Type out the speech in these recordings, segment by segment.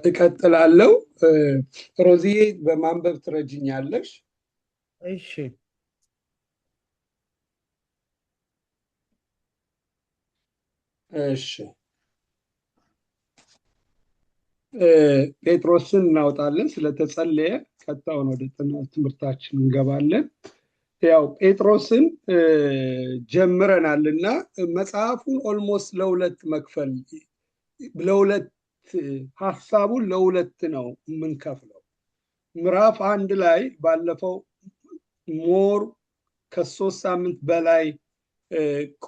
እቀጥላለሁ። ሮዚዬ በማንበብ ትረጅኛለሽ? እሺ እሺ። ጴጥሮስን እናወጣለን ስለተጸለየ ቀጣውን ወደ ትምህርታችን እንገባለን። ያው ጴጥሮስን ጀምረናልና መጽሐፉን ኦልሞስት ለሁለት መክፈል ለሁለት ሐሳቡን ለሁለት ነው የምንከፍለው። ምዕራፍ 1 ላይ ባለፈው ሞር ከ3 ሳምንት በላይ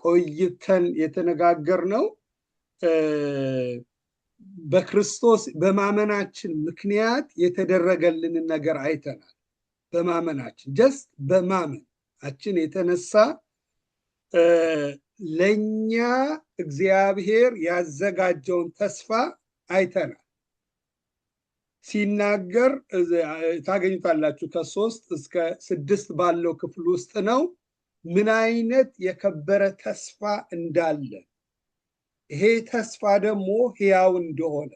ቆይተን የተነጋገርነው በክርስቶስ በማመናችን ምክንያት የተደረገልንን ነገር አይተናል። በማመናችን ጀስት በማመናችን የተነሳ ለኛ እግዚአብሔር ያዘጋጀውን ተስፋ አይተናል። ሲናገር ታገኙታላችሁ። ከ3 እስከ 6 ባለው ክፍል ውስጥ ነው ምን አይነት የከበረ ተስፋ እንዳለ፣ ይሄ ተስፋ ደግሞ ሕያው እንደሆነ፣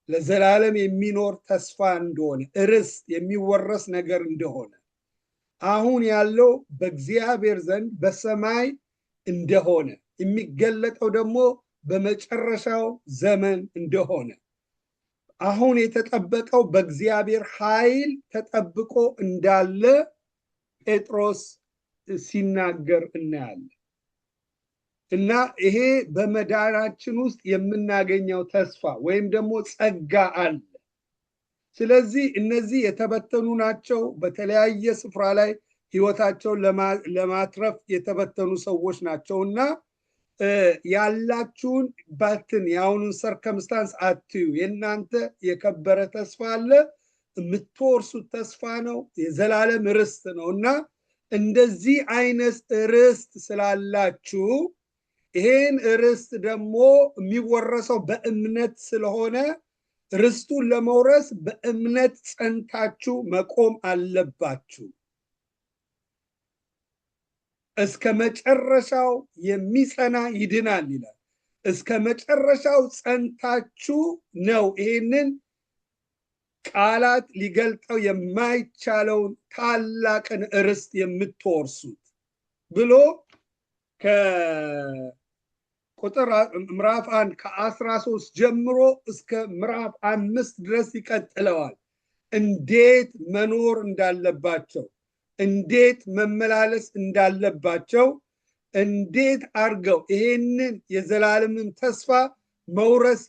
ለዘላለም የሚኖር ተስፋ እንደሆነ፣ ርስት የሚወረስ ነገር እንደሆነ፣ አሁን ያለው በእግዚአብሔር ዘንድ በሰማይ እንደሆነ፣ የሚገለጠው ደግሞ በመጨረሻው ዘመን እንደሆነ፣ አሁን የተጠበቀው በእግዚአብሔር ኃይል ተጠብቆ እንዳለ ጴጥሮስ ሲናገር እናያለን። እና ይሄ በመዳናችን ውስጥ የምናገኘው ተስፋ ወይም ደግሞ ጸጋ አለ። ስለዚህ እነዚህ የተበተኑ ናቸው። በተለያየ ስፍራ ላይ ህይወታቸውን ለማትረፍ የተበተኑ ሰዎች ናቸውና ያላችሁን ባትን የአሁኑን ሰርከምስታንስ አትዩ። የእናንተ የከበረ ተስፋ አለ፣ የምትወርሱት ተስፋ ነው፣ የዘላለም ርስት ነው እና እንደዚህ አይነት ርስት ስላላችሁ ይሄን ርስት ደግሞ የሚወረሰው በእምነት ስለሆነ ርስቱን ለመውረስ በእምነት ጸንታችሁ መቆም አለባችሁ። እስከ መጨረሻው የሚጸና ይድናል ይላል። እስከ መጨረሻው ጸንታችሁ ነው ይሄንን ቃላት ሊገልጠው የማይቻለውን ታላቅን ርስት የምትወርሱት ብሎ ከቁጥር ምዕራፍ 1 ከ13 ጀምሮ እስከ ምዕራፍ 5 ድረስ ይቀጥለዋል። እንዴት መኖር እንዳለባቸው፣ እንዴት መመላለስ እንዳለባቸው፣ እንዴት አድርገው ይሄንን የዘላለምን ተስፋ መውረስ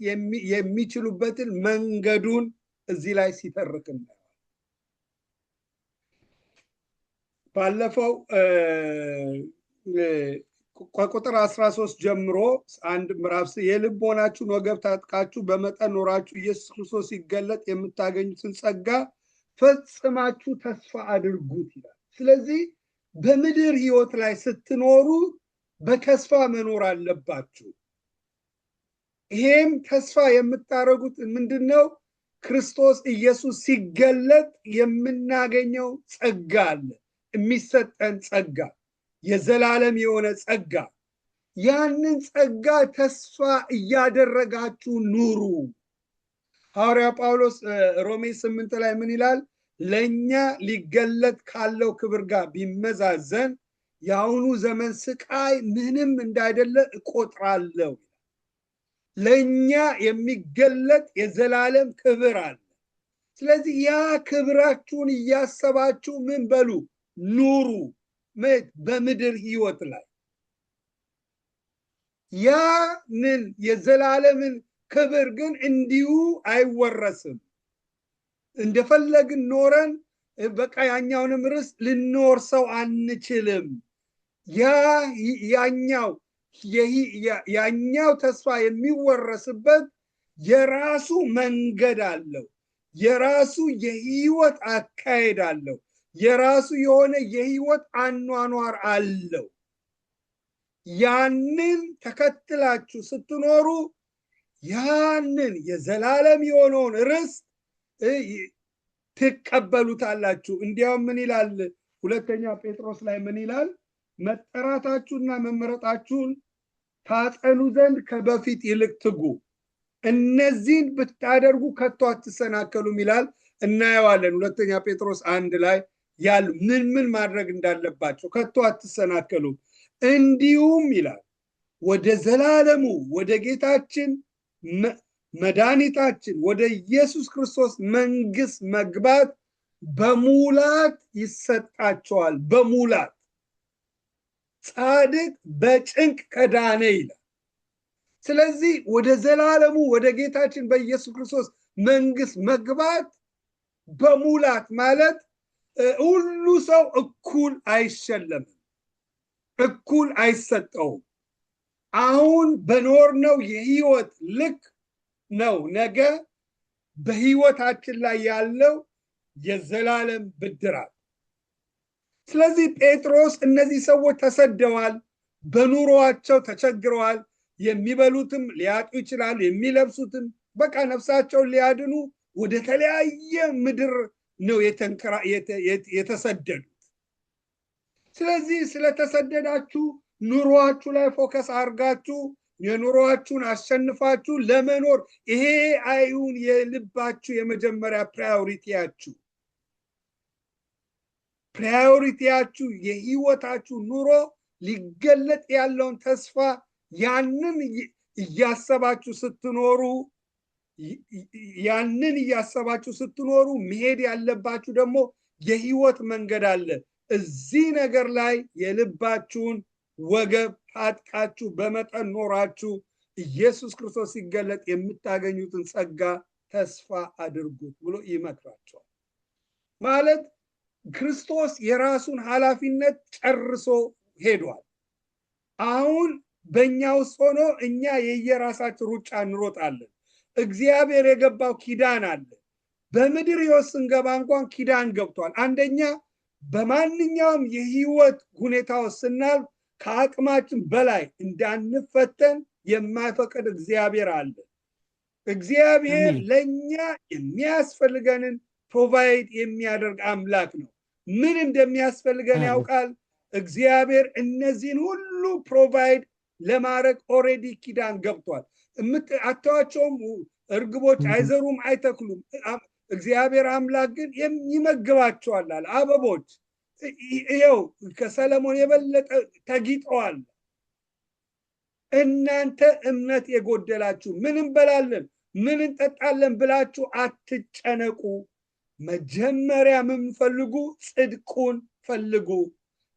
የሚችሉበትን መንገዱን እዚህ ላይ ሲተርክ እናያለን። ባለፈው ከቁጥር 13 ጀምሮ አንድ ምዕራፍ የልቦናችሁን ወገብ ታጥቃችሁ በመጠን ኖራችሁ ኢየሱስ ክርስቶስ ሲገለጥ የምታገኙትን ጸጋ ፈጽማችሁ ተስፋ አድርጉት ይላል። ስለዚህ በምድር ህይወት ላይ ስትኖሩ በተስፋ መኖር አለባችሁ። ይሄም ተስፋ የምታደርጉት ምንድነው? ክርስቶስ ኢየሱስ ሲገለጥ የምናገኘው ጸጋ አለ፣ የሚሰጠን ጸጋ፣ የዘላለም የሆነ ጸጋ። ያንን ጸጋ ተስፋ እያደረጋችሁ ኑሩ። ሐዋርያ ጳውሎስ ሮሜ 8 ላይ ምን ይላል? ለኛ ሊገለጥ ካለው ክብር ጋር ቢመዛዘን የአሁኑ ዘመን ስቃይ ምንም እንዳይደለ እቆጥራለሁ። ለኛ የሚገለጥ የዘላለም ክብር አለ። ስለዚህ ያ ክብራችሁን እያሰባችሁ ምን በሉ ኑሩ። በምድር ህይወት ላይ ያንን የዘላለምን ክብር ግን እንዲሁ አይወረስም። እንደፈለግን ኖረን በቃ ያኛውንም ርስት ልንወርሰው አንችልም። ያኛው ተስፋ የሚወረስበት የራሱ መንገድ አለው፣ የራሱ የህይወት አካሄድ አለው፣ የራሱ የሆነ የህይወት አኗኗር አለው። ያንን ተከትላችሁ ስትኖሩ ያንን የዘላለም የሆነውን ርስት ትቀበሉታላችሁ። እንዲያውም ምን ይላል? ሁለተኛ ጴጥሮስ ላይ ምን ይላል? መጠራታችሁና መመረጣችሁን ታጸኑ ዘንድ ከበፊት ይልቅ ትጉ። እነዚህን ብታደርጉ ከቶ አትሰናከሉም ይላል። እናየዋለን ሁለተኛ ጴጥሮስ 1 ላይ ያሉ ምን ማድረግ እንዳለባቸው ከቶ አትሰናከሉም። እንዲሁም ይላል ወደ ዘላለሙ ወደ ጌታችን መድኃኒታችን ወደ ኢየሱስ ክርስቶስ መንግስት መግባት በሙላት ይሰጣቸዋል። በሙላት ጻድቅ በጭንቅ ከዳነ ይላል። ስለዚህ ወደ ዘላለሙ ወደ ጌታችን በኢየሱስ ክርስቶስ መንግስት መግባት በሙላት ማለት ሁሉ ሰው እኩል አይሸለምም፣ እኩል አይሰጠውም። አሁን በኖርነው የህይወት ልክ ነው ነገ በህይወታችን ላይ ያለው የዘላለም ብድራት። ስለዚህ ጴጥሮስ እነዚህ ሰዎች ተሰደዋል፣ በኑሮአቸው ተቸግረዋል፣ የሚበሉትም ሊያጡ ይችላሉ፣ የሚለብሱትም በቃ ነፍሳቸውን ሊያድኑ ወደ ተለያየ ምድር ነው የተሰደዱት። ስለዚህ ስለተሰደዳችሁ ኑሮአችሁ ላይ ፎከስ አድርጋችሁ የኑሮአችሁን አሸንፋችሁ ለመኖር ይሄ አይሁን የልባችሁ የመጀመሪያ ፕራዮሪቲያችሁ የህይወታችሁ ኑሮ ሊገለጥ ያለውን ተስፋ ያንን እያሰባችሁ ስትኖሩ መሄድ ያለባችሁ ደግሞ የህይወት መንገድ አለ። እዚህ ነገር ላይ የልባችሁን ወገብ ታጥቃችሁ በመጠን ኖራችሁ ኢየሱስ ክርስቶስ ሲገለጥ የምታገኙትን ጸጋ ተስፋ አድርጉት ብሎ ይመክራቸዋል። ማለት ክርስቶስ የራሱን ኃላፊነት ጨርሶ ሄዷል። አሁን በእኛ ውስጥ ሆኖ እኛ የየራሳችን ሩጫ እንሮጣለን። እግዚአብሔር የገባው ኪዳን አለ። በምድር ህይወት ስንገባ እንኳን ኪዳን ገብቷል። አንደኛ በማንኛውም የህይወት ሁኔታ ውስጥ ስናልፍ ከአቅማችን በላይ እንዳንፈተን የማይፈቅድ እግዚአብሔር አለ። እግዚአብሔር ለኛ የሚያስፈልገንን ፕሮቫይድ የሚያደርግ አምላክ ነው። ምን እንደሚያስፈልገን ያውቃል። እግዚአብሔር እነዚህን ሁሉ ፕሮቫይድ ለማድረግ ኦሬዲ ኪዳን ገብቷል። አታዋቸውም፣ እርግቦች አይዘሩም አይተክሉም፣ እግዚአብሔር አምላክ ግን ይመግባቸዋል አለ። አበቦች ይኸው ከሰለሞን የበለጠ ተጊጠዋል። እናንተ እምነት የጎደላችሁ ምን እንበላለን ምን እንጠጣለን ብላችሁ አትጨነቁ። መጀመሪያ ምን ፈልጉ? ጽድቁን ፈልጉ፣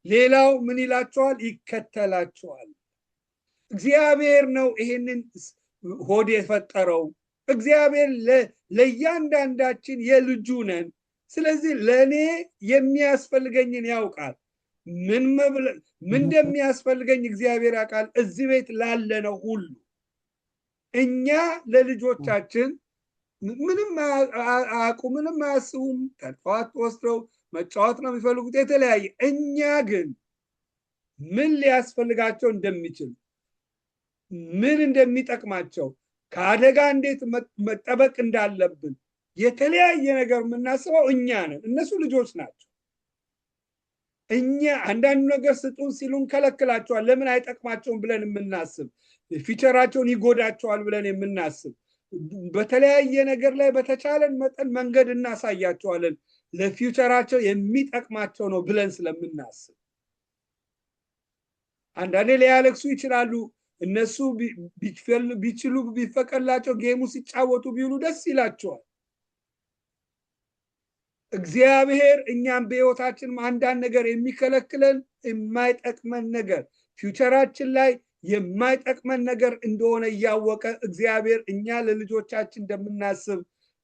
ሌላው ምን ይላችኋል? ይከተላችኋል። እግዚአብሔር ነው ይሄንን ሆድ የፈጠረው። እግዚአብሔር ለእያንዳንዳችን የልጁ ነን። ስለዚህ ለእኔ የሚያስፈልገኝን ያውቃል። ምን እንደሚያስፈልገኝ እግዚአብሔር ያውቃል። እዚህ ቤት ላለነው ሁሉ እኛ ለልጆቻችን ምንም አያውቁ፣ ምንም አያስቡም። ጠዋት ወስደው መጫወት ነው የሚፈልጉት የተለያየ። እኛ ግን ምን ሊያስፈልጋቸው እንደሚችል ምን እንደሚጠቅማቸው ከአደጋ እንዴት መጠበቅ እንዳለብን የተለያየ ነገር የምናስበው እኛ ነን። እነሱ ልጆች ናቸው። እኛ አንዳንዱ ነገር ስጡን ሲሉን ከለክላቸዋል። ለምን አይጠቅማቸውም ብለን የምናስብ፣ ፊቸራቸውን ይጎዳቸዋል ብለን የምናስብ፣ በተለያየ ነገር ላይ በተቻለን መጠን መንገድ እናሳያቸዋለን ለፊቸራቸው የሚጠቅማቸው ነው ብለን ስለምናስብ። አንዳንዴ ሊያለቅሱ ይችላሉ። እነሱ ቢችሉ ቢፈቀላቸው ጌሙ ሲጫወቱ ቢውሉ ደስ ይላቸዋል። እግዚአብሔር እኛም በህይወታችን አንዳንድ ነገር የሚከለክለን የማይጠቅመን ነገር ፊውቸራችን ላይ የማይጠቅመን ነገር እንደሆነ እያወቀ እግዚአብሔር እኛ ለልጆቻችን እንደምናስብ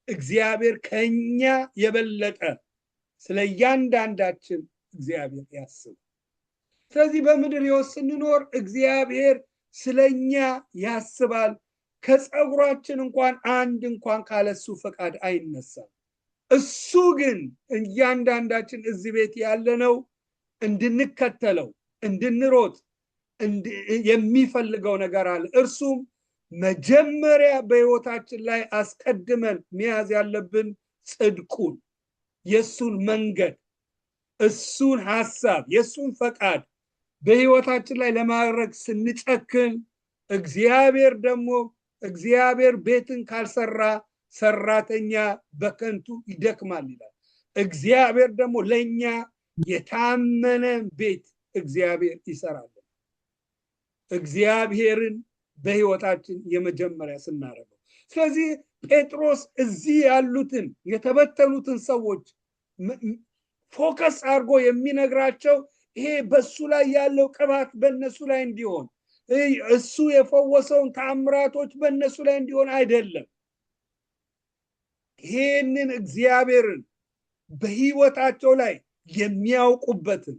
እግዚአብሔር ከኛ የበለጠ ስለ እያንዳንዳችን እግዚአብሔር ያስብ። ስለዚህ በምድር ህይወት ስንኖር እግዚአብሔር ስለኛ ያስባል። ከፀጉራችን እንኳን አንድ እንኳን ካለሱ ፈቃድ አይነሳም። እሱ ግን እያንዳንዳችን እዚህ ቤት ያለነው እንድንከተለው እንድንሮጥ የሚፈልገው ነገር አለ። እርሱም መጀመሪያ በህይወታችን ላይ አስቀድመን መያዝ ያለብን ጽድቁን፣ የሱን መንገድ፣ እሱን ሐሳብ፣ የሱን ፈቃድ በህይወታችን ላይ ለማድረግ ስንጨክን እግዚአብሔር ደግሞ እግዚአብሔር ቤትን ካልሰራ ሰራተኛ በከንቱ ይደክማል ይላል። እግዚአብሔር ደግሞ ለኛ የታመነ ቤት እግዚአብሔር ይሰራል። እግዚአብሔርን በህይወታችን የመጀመሪያ ስናደርገው። ስለዚህ ጴጥሮስ እዚህ ያሉትን የተበተኑትን ሰዎች ፎከስ አድርጎ የሚነግራቸው ይሄ በሱ ላይ ያለው ቅባት በእነሱ ላይ እንዲሆን፣ እሱ የፈወሰውን ተአምራቶች በእነሱ ላይ እንዲሆን አይደለም። ይሄንን እግዚአብሔርን በህይወታቸው ላይ የሚያውቁበትን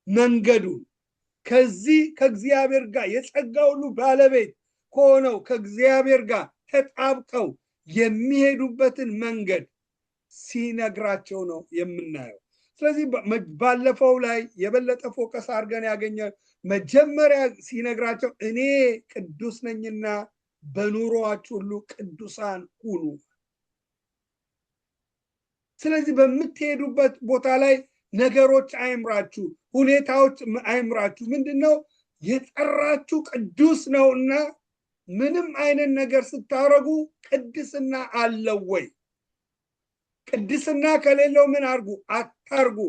መንገዱን ከዚህ ከእግዚአብሔር ጋር የጸጋ ሁሉ ባለቤት ከሆነው ከእግዚአብሔር ጋር ተጣብቀው የሚሄዱበትን መንገድ ሲነግራቸው ነው የምናየው። ስለዚህ ባለፈው ላይ የበለጠ ፎከስ አድርገን ያገኘ መጀመሪያ ሲነግራቸው እኔ ቅዱስ ነኝና በኑሮአችሁ ሁሉ ቅዱሳን ሁኑ። ስለዚህ በምትሄዱበት ቦታ ላይ ነገሮች አይምራችሁ፣ ሁኔታዎች አይምራችሁ። ምንድነው የጠራችሁ? ቅዱስ ነውና ምንም አይነት ነገር ስታረጉ ቅድስና አለው ወይ? ቅድስና ከሌለው ምን አርጉ? አታርጉ።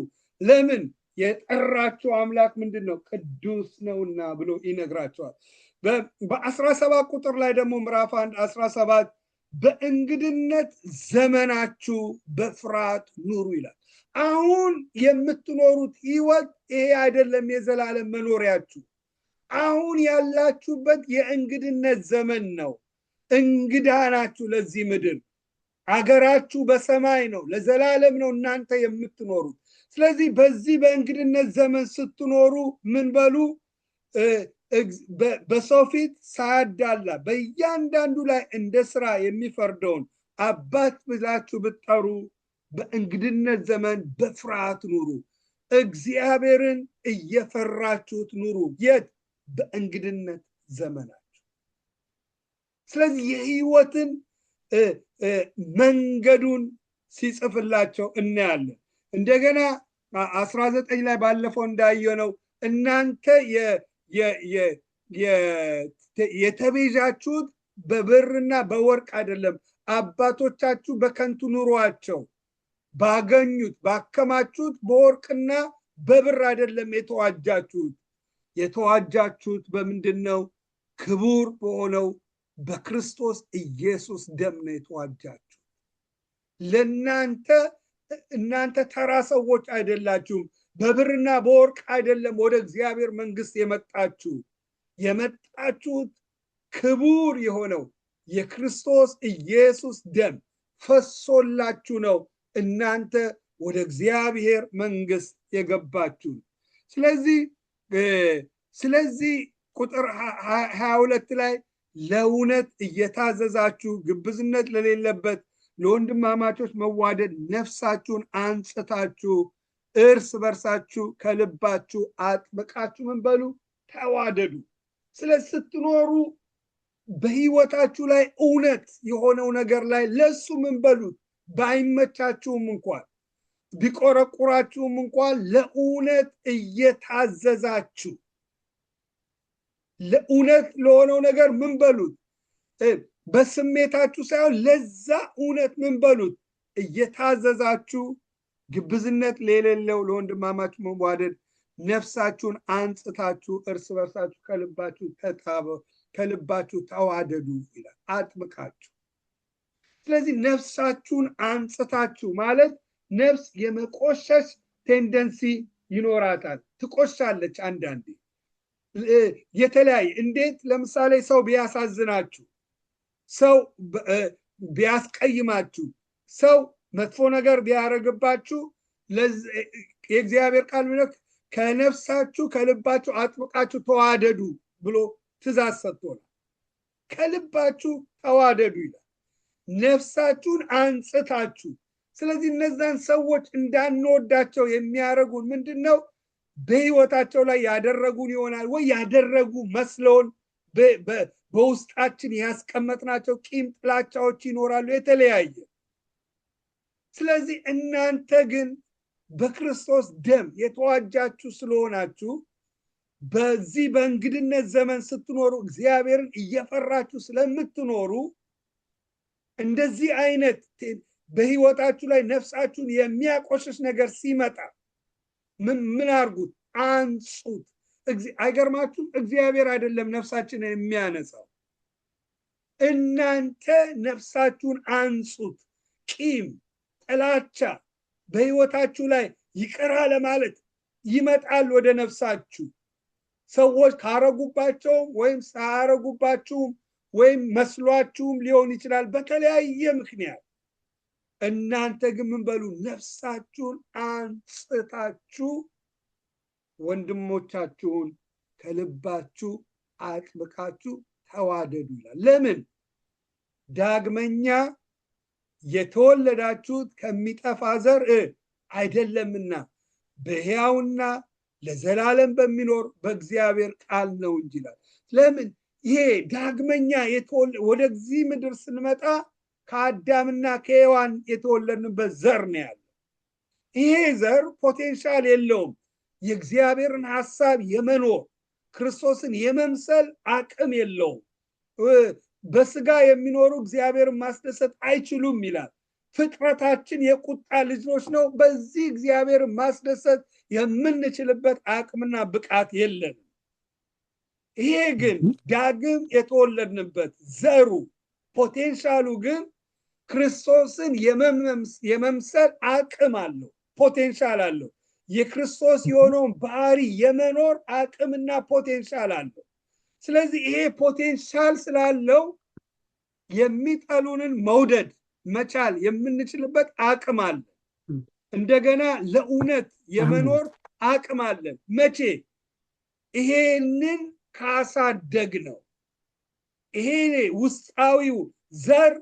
ለምን? የጠራችሁ አምላክ ምንድነው? ቅዱስ ነውና ብሎ ይነግራቸዋል። በ17 ቁጥር ላይ ደግሞ ምዕራፍ 1 17 በእንግድነት ዘመናችሁ በፍርሃት ኑሩ ይላል። አሁን የምትኖሩት ህይወት ይሄ አይደለም የዘላለም መኖሪያችሁ። አሁን ያላችሁበት የእንግድነት ዘመን ነው። እንግዳ ናችሁ ለዚህ ምድር። አገራችሁ በሰማይ ነው፣ ለዘላለም ነው እናንተ የምትኖሩት። ስለዚህ በዚህ በእንግድነት ዘመን ስትኖሩ ምን በሉ? በሰው ፊት ሳያዳላ በእያንዳንዱ ላይ እንደ ስራ የሚፈርደውን አባት ብላችሁ ብትጠሩ በእንግድነት ዘመን በፍርሃት ኑሩ። እግዚአብሔርን እየፈራችሁት ኑሩ። የት? በእንግድነት ዘመናችሁ። ስለዚህ የህይወትን መንገዱን ሲጽፍላቸው እናያለን። እንደገና 19 ላይ ባለፈው እንዳየነው እናንተ የተቤዣችሁት በብርና በወርቅ አይደለም፣ አባቶቻችሁ በከንቱ ኑሯቸው ባገኙት ባከማችሁት በወርቅና በብር አይደለም የተዋጃችሁት። የተዋጃችሁት በምንድን ነው? ክቡር በሆነው በክርስቶስ ኢየሱስ ደም ነው የተዋጃችሁት። እናንተ ተራ ሰዎች አይደላችሁም። በብርና በወርቅ አይደለም ወደ እግዚአብሔር መንግስት የመጣችሁት ክቡር የሆነው የክርስቶስ ኢየሱስ ደም ፈሶላችሁ ነው እናንተ ወደ እግዚአብሔር መንግስት የገባችሁ። ስለዚህ ቁጥር 22 ላይ ለእውነት እየታዘዛችሁ ግብዝነት ለሌለበት ለወንድማማቾች መዋደድ ነፍሳችሁን አንጽታችሁ እርስ በርሳችሁ ከልባችሁ አጥብቃችሁ ምን በሉ? ተዋደዱ። ስለዚህ ስትኖሩ በህይወታችሁ ላይ እውነት የሆነው ነገር ላይ ለሱ ምን በሉት? ባይመቻችሁም እንኳን ቢቆረቁራችሁም እንኳን ለእውነት እየታዘዛችሁ ለእውነት ለሆነው ነገር ምን በሉት? በስሜታችሁ ሳይሆን ለዛ እውነት ምን በሉት? እየታዘዛችሁ ግብዝነት ለሌለው ለወንድማማች መዋደድ ነፍሳችሁን አንጽታችሁ እርስ በርሳችሁ ከልባችሁ ተዋደዱ ይላል። አጥብቃችሁ። ስለዚህ ነፍሳችሁን አንጽታችሁ ማለት ነፍስ የመቆሸሽ ቴንደንሲ ይኖራታል። ትቆሻለች አንዳንዴ የተለያየ። እንዴት? ለምሳሌ ሰው ቢያሳዝናችሁ፣ ሰው ቢያስቀይማችሁ፣ ሰው መጥፎ ነገር ቢያደርግባችሁ የእግዚአብሔር ቃል ምንክ ከነፍሳችሁ ከልባችሁ አጥብቃችሁ ተዋደዱ ብሎ ትእዛዝ ሰጥቶናል። ከልባችሁ ተዋደዱ ይላል። ነፍሳችሁን አንጽታችሁ። ስለዚህ እነዛን ሰዎች እንዳንወዳቸው የሚያደርጉን ምንድን ነው? በህይወታቸው ላይ ያደረጉን ይሆናል ወይ ያደረጉ መስለውን በውስጣችን ያስቀመጥናቸው ቂም፣ ጥላቻዎች ይኖራሉ የተለያየ። ስለዚህ እናንተ ግን በክርስቶስ ደም የተዋጃችሁ ስለሆናችሁ በዚህ በእንግድነት ዘመን ስትኖሩ እግዚአብሔርን እየፈራችሁ ስለምትኖሩ እንደዚህ አይነት በህይወታችሁ ላይ ነፍሳችሁን የሚያቆሽሽ ነገር ሲመጣ ምን አርጉት? አንጹት። አይገርማችሁም? እግዚአብሔር አይደለም ነፍሳችንን የሚያነጻው፣ እናንተ ነፍሳችሁን አንጹት። ቂም፣ ጥላቻ በህይወታችሁ ላይ ይቅር ለማለት ይመጣል ወደ ነፍሳችሁ። ሰዎች ካረጉባቸውም ወይም ሳያረጉባችሁም ወይም መስሏችሁም ሊሆን ይችላል በተለያየ ምክንያት። እናንተ ግን ምን በሉ? ነፍሳችሁን አንጽታችሁ ወንድሞቻችሁን ከልባችሁ አጥብቃችሁ ተዋደዱ ይላል። ለምን? ዳግመኛ የተወለዳችሁት ከሚጠፋ ዘር አይደለምና በሕያውና ለዘላለም በሚኖር በእግዚአብሔር ቃል ነው እንጂ ይላል። ለምን? ይሄ ዳግመኛ ወደዚህ ምድር ስንመጣ ከአዳምና ከሔዋን የተወለድንበት ዘር ነው ያለው። ይሄ ዘር ፖቴንሻል የለውም። የእግዚአብሔርን ሐሳብ የመኖር ክርስቶስን የመምሰል አቅም የለውም። በስጋ የሚኖሩ እግዚአብሔርን ማስደሰት አይችሉም ይላል። ፍጥረታችን የቁጣ ልጆች ነው። በዚህ እግዚአብሔርን ማስደሰት የምንችልበት አቅምና ብቃት የለንም። ይሄ ግን ዳግም የተወለድንበት ዘሩ ፖቴንሻሉ ግን ክርስቶስን የመምሰል አቅም አለው፣ ፖቴንሻል አለው። የክርስቶስ የሆነውን ባህሪ የመኖር አቅምና ፖቴንሻል አለው። ስለዚህ ይሄ ፖቴንሻል ስላለው የሚጠሉንን መውደድ መቻል የምንችልበት አቅም አለ። እንደገና ለእውነት የመኖር አቅም አለን። መቼ? ይሄንን ካሳደግ ነው። ይሄ ውስጣዊው ዘር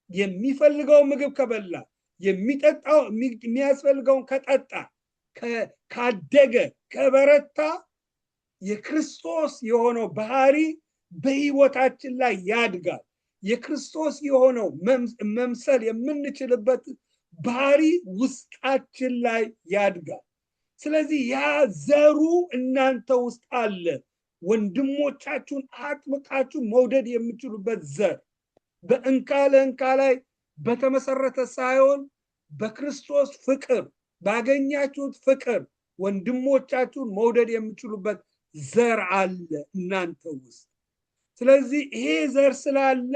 የሚፈልገው ምግብ ከበላ፣ የሚጠጣው የሚያስፈልገውን ከጠጣ፣ ካደገ፣ ከበረታ የክርስቶስ የሆነው ባህሪ በህይወታችን ላይ ያድጋል። የክርስቶስ የሆነው መምሰል የምንችልበት ባህሪ ውስጣችን ላይ ያድጋል። ስለዚህ ያ ዘሩ እናንተ ውስጥ አለ። ወንድሞቻችሁን አጥብቃችሁ መውደድ የምትችሉበት ዘር በእንካ ለእንካ ላይ በተመሰረተ ሳይሆን በክርስቶስ ፍቅር ባገኛችሁት ፍቅር ወንድሞቻችሁን መውደድ የምትችሉበት ዘር አለ እናንተ ውስጥ። ስለዚህ ይሄ ዘር ስላለ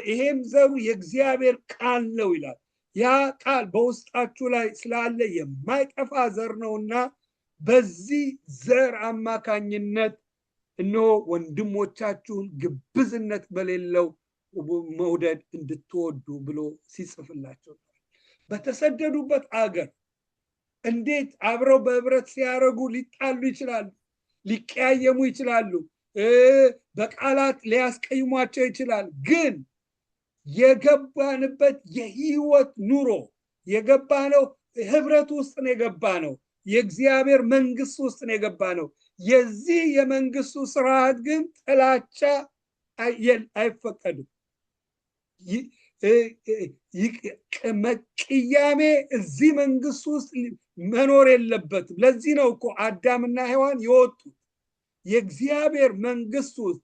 ይሄም ዘሩ የእግዚአብሔር ቃል ነው ይላል። ያ ቃል በውስጣችሁ ላይ ስላለ የማይጠፋ ዘር ነውና በዚህ ዘር አማካኝነት እነሆ ወንድሞቻችሁን ግብዝነት በሌለው መውደድ እንድትወዱ ብሎ ሲጽፍላቸው በተሰደዱበት አገር እንዴት አብረው በህብረት ሲያረጉ ሊጣሉ ይችላሉ፣ ሊቀያየሙ ይችላሉ፣ በቃላት ሊያስቀይሟቸው ይችላል። ግን የገባንበት የህይወት ኑሮ የገባነው ህብረት ውስጥ ነው የገባነው። የእግዚአብሔር መንግስት ውስጥ ነው የገባነው። የዚህ የመንግስቱ ስርዓት ግን ጥላቻ አይፈቀድም። ቅያሜ እዚህ መንግስት ውስጥ መኖር የለበትም። ለዚህ ነው እኮ አዳምና ሔዋን የወጡት። የእግዚአብሔር መንግስት ውስጥ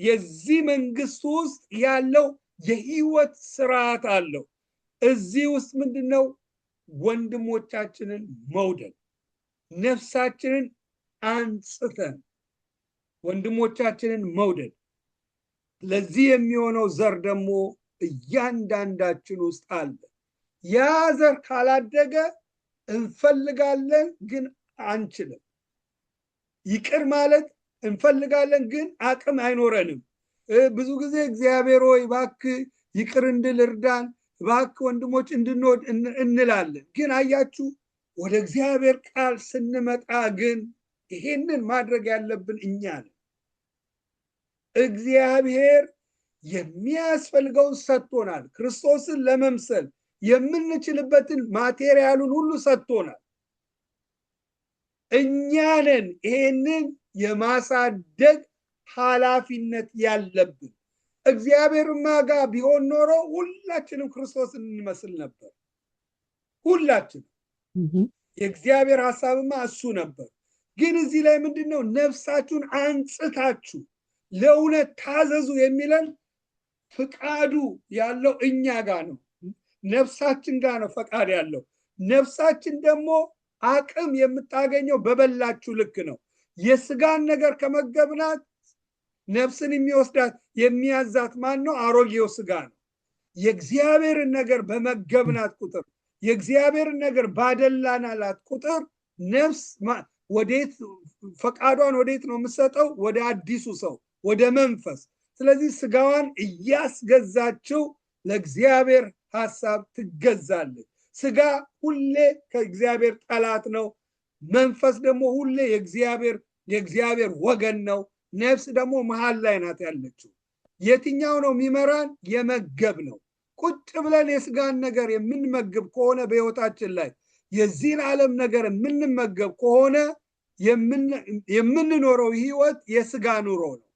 የዚህ መንግስት ውስጥ ያለው የህይወት ስርዓት አለው። እዚህ ውስጥ ምንድነው? ወንድሞቻችንን መውደድ፣ ነፍሳችንን አንጽተን ወንድሞቻችንን መውደድ። ለዚህ የሚሆነው ዘር ደግሞ እያንዳንዳችን ውስጥ አለ። ያ ዘር ካላደገ እንፈልጋለን ግን አንችልም። ይቅር ማለት እንፈልጋለን ግን አቅም አይኖረንም። ብዙ ጊዜ እግዚአብሔር ሆይ እባክህ ይቅር እንድል እርዳን፣ እባክህ ወንድሞች እንድንወድ እንላለን። ግን አያችሁ ወደ እግዚአብሔር ቃል ስንመጣ ግን ይሄንን ማድረግ ያለብን እኛ ነን። እግዚአብሔር የሚያስፈልገውን ሰጥቶናል። ክርስቶስን ለመምሰል የምንችልበትን ማቴሪያሉን ሁሉ ሰጥቶናል። እኛ ነን ይሄንን የማሳደግ ኃላፊነት ያለብን። እግዚአብሔርማ ጋር ቢሆን ኖሮ ሁላችንም ክርስቶስን እንመስል ነበር። ሁላችንም የእግዚአብሔር ሐሳብማ እሱ ነበር። ግን እዚህ ላይ ምንድነው ነፍሳችሁን አንጽታችሁ ለእውነት ታዘዙ የሚለን ፍቃዱ ያለው እኛ ጋር ነው። ነፍሳችን ጋር ነው ፈቃድ ያለው። ነፍሳችን ደግሞ አቅም የምታገኘው በበላችሁ ልክ ነው። የስጋን ነገር ከመገብናት ነፍስን የሚወስዳት የሚያዛት ማን ነው? አሮጌው ስጋ ነው። የእግዚአብሔርን ነገር በመገብናት ቁጥር፣ የእግዚአብሔርን ነገር ባደላናላት ቁጥር ነፍስ ወዴት ፈቃዷን ወዴት ነው የምትሰጠው? ወደ አዲሱ ሰው፣ ወደ መንፈስ። ስለዚህ ስጋዋን እያስገዛችው ለእግዚአብሔር ሐሳብ ትገዛለች። ስጋ ሁሌ ከእግዚአብሔር ጠላት ነው። መንፈስ ደግሞ ሁሌ የእግዚአብሔር ወገን ነው። ነፍስ ደግሞ መሃል ላይ ናት ያለችው። የትኛው ነው የሚመራን? የመገብ ነው። ቁጭ ብለን የስጋን ነገር የምንመግብ ከሆነ በህይወታችን ላይ የዚህን ዓለም ነገር የምንመገብ ከሆነ የምንኖረው ህይወት የስጋ ኑሮ ነው።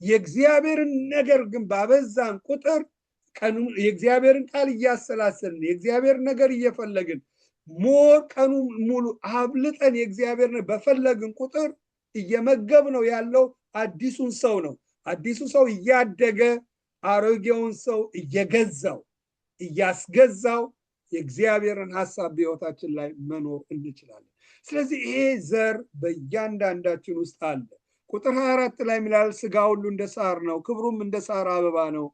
የእግዚአብሔርን ነገር ግን ባበዛን ቁጥር የእግዚአብሔርን ቃል እያሰላሰልን የእግዚአብሔርን ነገር እየፈለግን ሞር ቀኑ ሙሉ አብልጠን የእግዚአብሔርን በፈለግን ቁጥር እየመገብ ነው ያለው አዲሱን ሰው ነው። አዲሱ ሰው እያደገ አሮጌውን ሰው እየገዛው እያስገዛው የእግዚአብሔርን ሐሳብ በህይወታችን ላይ መኖር እንችላለን። ስለዚህ ይሄ ዘር በእያንዳንዳችን ውስጥ አለ። ቁጥር 24 ላይ ሚላል ስጋ ሁሉ እንደ ሳር ነው፣ ክብሩም እንደ ሳር አበባ ነው።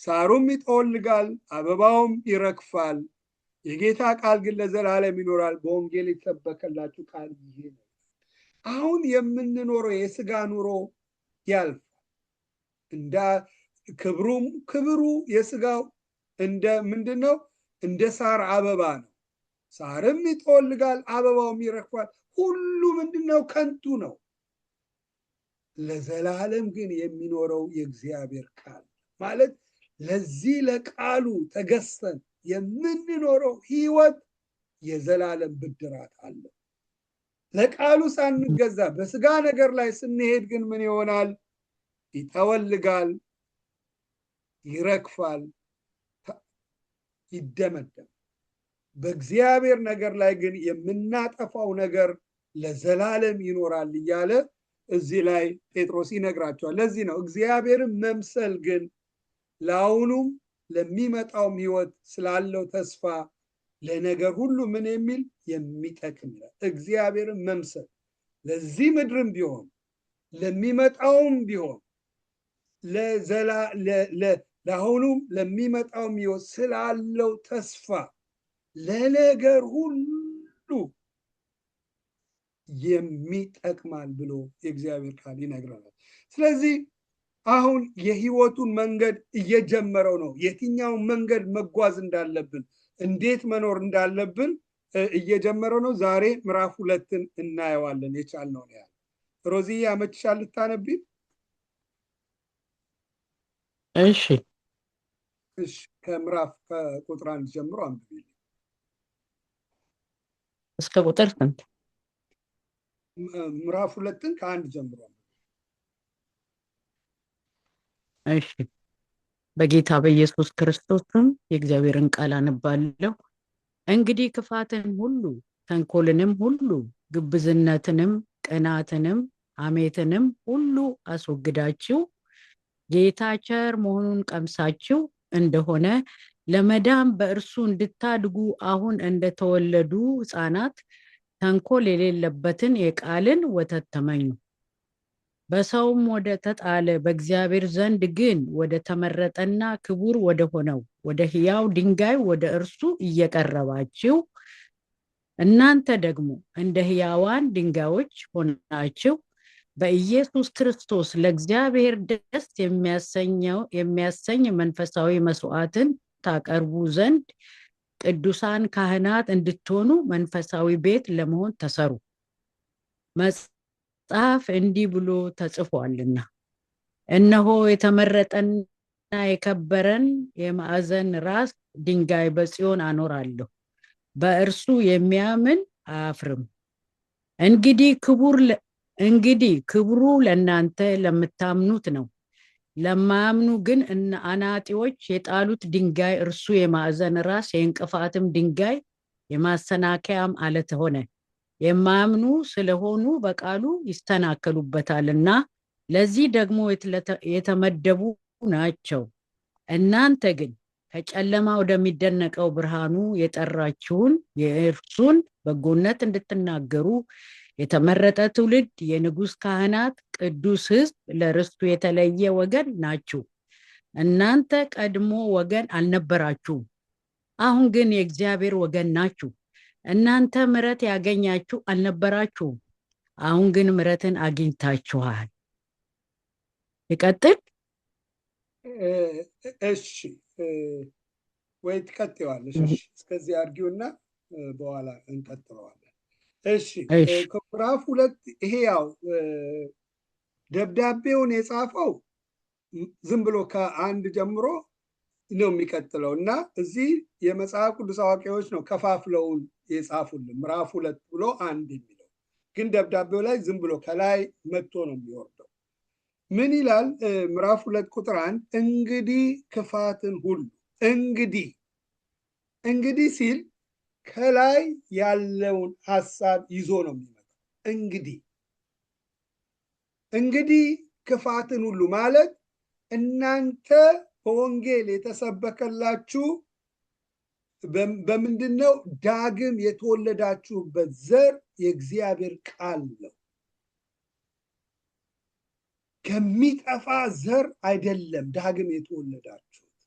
ሳሩም ይጠወልጋል፣ አበባውም ይረግፋል። የጌታ ቃል ግን ለዘላለም ይኖራል። በወንጌል የተሰበከላችሁ ቃል ይሄ ነው። አሁን የምንኖረው የስጋ ኑሮ ያልፋል። እንደ ክብሩ የስጋው እንደ ምንድነው? እንደ ሳር አበባ ነው። ሳርም ይጠወልጋል፣ አበባውም ይረግፋል። ሁሉ ምንድነው? ከንቱ ነው። ለዘላለም ግን የሚኖረው የእግዚአብሔር ቃል ማለት ለዚህ ለቃሉ ተገዝተን የምንኖረው ህይወት የዘላለም ብድራት አለው። ለቃሉ ሳንገዛ በስጋ ነገር ላይ ስንሄድ ግን ምን ይሆናል? ይጠወልጋል፣ ይረግፋል፣ ይደመደም። በእግዚአብሔር ነገር ላይ ግን የምናጠፋው ነገር ለዘላለም ይኖራል እያለ እዚህ ላይ ጴጥሮስ ይነግራቸዋል። ለዚህ ነው እግዚአብሔርን መምሰል ግን ለአሁኑም ለሚመጣውም ህይወት ስላለው ተስፋ ለነገር ሁሉ ምን የሚል የሚጠቅም ነው። እግዚአብሔርን መምሰል ለዚህ ምድርም ቢሆን ለሚመጣውም ቢሆን ለአሁኑም ለሚመጣውም ህይወት ስላለው ተስፋ ለነገር ሁሉ የሚጠቅማል ብሎ የእግዚአብሔር ቃል ይነግረናል። ስለዚህ አሁን የህይወቱን መንገድ እየጀመረው ነው። የትኛውን መንገድ መጓዝ እንዳለብን፣ እንዴት መኖር እንዳለብን እየጀመረው ነው። ዛሬ ምዕራፍ 2ን እናየዋለን። የቻልነው ነው ያለ ሮዚ ያመችሻል ልታነቢ? እሺ ከቁጥር 1 ጀምሮ አንብቢልኝ። እስከ ቁጥር ስንት? ምዕራፍ 2ን ከ1 ጀምሮ። እሺ በጌታ በኢየሱስ ክርስቶስም የእግዚአብሔርን ቃል አነባለሁ። እንግዲህ ክፋትን ሁሉ፣ ተንኮልንም ሁሉ፣ ግብዝነትንም፣ ቅናትንም፣ ሐሜትንም ሁሉ አስወግዳችሁ ጌታ ቸር መሆኑን ቀምሳችሁ እንደሆነ ለመዳን በእርሱ እንድታድጉ አሁን እንደተወለዱ ሕፃናት ተንኮል የሌለበትን የቃልን ወተት ተመኙ። በሰውም ወደ ተጣለ በእግዚአብሔር ዘንድ ግን ወደ ተመረጠና ክቡር ወደ ሆነው ወደ ሕያው ድንጋይ ወደ እርሱ እየቀረባችሁ እናንተ ደግሞ እንደ ሕያዋን ድንጋዮች ሆናችሁ በኢየሱስ ክርስቶስ ለእግዚአብሔር ደስ የሚያሰኝ መንፈሳዊ መስዋዕትን ታቀርቡ ዘንድ ቅዱሳን ካህናት እንድትሆኑ መንፈሳዊ ቤት ለመሆን ተሰሩ። መጽሐፍ እንዲህ ብሎ ተጽፏልና እነሆ የተመረጠና የከበረን የማዕዘን ራስ ድንጋይ በጽዮን አኖራለሁ፣ በእርሱ የሚያምን አያፍርም። እንግዲህ ክብሩ ለእናንተ ለምታምኑት ነው። ለማያምኑ ግን አናጢዎች የጣሉት ድንጋይ እርሱ የማዕዘን ራስ የእንቅፋትም ድንጋይ የማሰናከያም አለት ሆነ። የማያምኑ ስለሆኑ በቃሉ ይስተናከሉበታልና ለዚህ ደግሞ የተመደቡ ናቸው። እናንተ ግን ከጨለማ ወደሚደነቀው ብርሃኑ የጠራችሁን የእርሱን በጎነት እንድትናገሩ የተመረጠ ትውልድ፣ የንጉሥ ካህናት፣ ቅዱስ ሕዝብ፣ ለርስቱ የተለየ ወገን ናችሁ። እናንተ ቀድሞ ወገን አልነበራችሁም፣ አሁን ግን የእግዚአብሔር ወገን ናችሁ። እናንተ ምሕረት ያገኛችሁ አልነበራችሁም፣ አሁን ግን ምሕረትን አግኝታችኋል። ይቀጥል። እሺ ወይ ትቀጥይዋለሽ? እሺ እስከዚህ አድርጊውና በኋላ እንቀጥለዋለን። እሺ ከምዕራፍ 2 ይሄ ያው ደብዳቤውን የጻፈው ዝም ብሎ ከአንድ ጀምሮ ነው የሚቀጥለው እና እዚህ የመጽሐፍ ቅዱስ አዋቂዎች ነው ከፋፍለውን የጻፉልን ምዕራፍ 2 ብሎ አንድ የሚለው ግን ደብዳቤው ላይ ዝም ብሎ ከላይ መጥቶ ነው የሚወርደው። ምን ይላል? ምዕራፍ 2 ቁጥር 1 እንግዲህ ክፋትን ሁሉ እንግዲህ ሲል ከላይ ያለውን ሐሳብ ይዞ ነው የሚመጣው። እንግዲህ ክፋትን ሁሉ ማለት እናንተ በወንጌል የተሰበከላችሁ በምንድነው? ዳግም የተወለዳችሁበት ዘር የእግዚአብሔር ቃል ነው። ከሚጠፋ ዘር አይደለም ዳግም የተወለዳችሁት።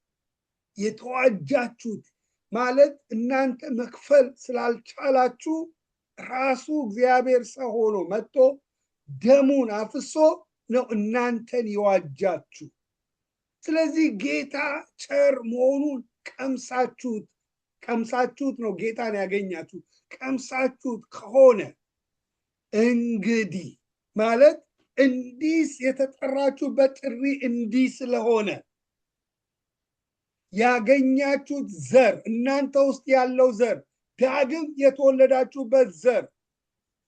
የተዋጃችሁት ማለት እናንተ መክፈል ስላልቻላችሁ ራሱ እግዚአብሔር ሰው ሆኖ መጥቶ ደሙን አፍሶ ነው እናንተን የዋጃችሁ። ስለዚህ ጌታ ቸር መሆኑን ቀምሳችሁት ነው ጌታን ያገኛችሁ። ቀምሳችሁት ከሆነ እንግዲህ ማለት እንዲህ የተጠራችሁበት ጥሪ እንዲህ ስለሆነ ያገኛችሁት ዘር እናንተ ውስጥ ያለው ዘር ዳግም የተወለዳችሁበት ዘር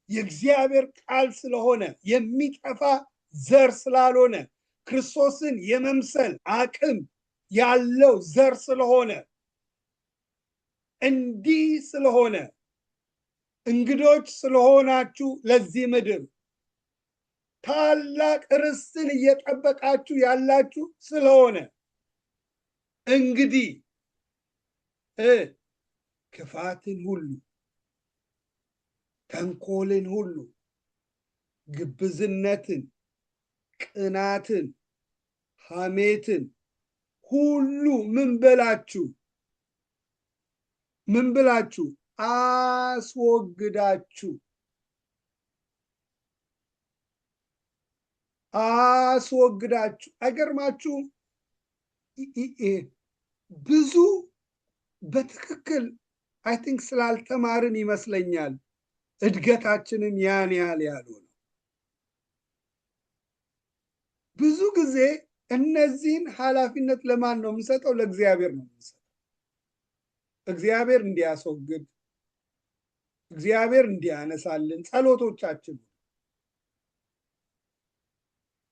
የእግዚአብሔር ቃል ስለሆነ የሚጠፋ ዘር ስላልሆነ ክርስቶስን የመምሰል አቅም ያለው ዘር ስለሆነ እንዲህ ስለሆነ እንግዶች ስለሆናችሁ ለዚህ ምድር ታላቅ ርስትን እየጠበቃችሁ ያላችሁ ስለሆነ እንግዲህ ክፋትን ሁሉ፣ ተንኮልን ሁሉ፣ ግብዝነትን፣ ቅናትን፣ ሐሜትን ሁሉ ምን ብላችሁ አስወግዳችሁ አይገርማችሁም? ብዙ በትክክል አይ ቲንክ ስላልተማርን ይመስለኛል እድገታችንም ያን ያህል ያልሆነ። ብዙ ጊዜ እነዚህን ኃላፊነት ለማን ነው የምንሰጠው? ለእግዚአብሔር ነው የምንሰጠው። እግዚአብሔር እንዲያስወግድ፣ እግዚአብሔር እንዲያነሳልን ጸሎቶቻችን።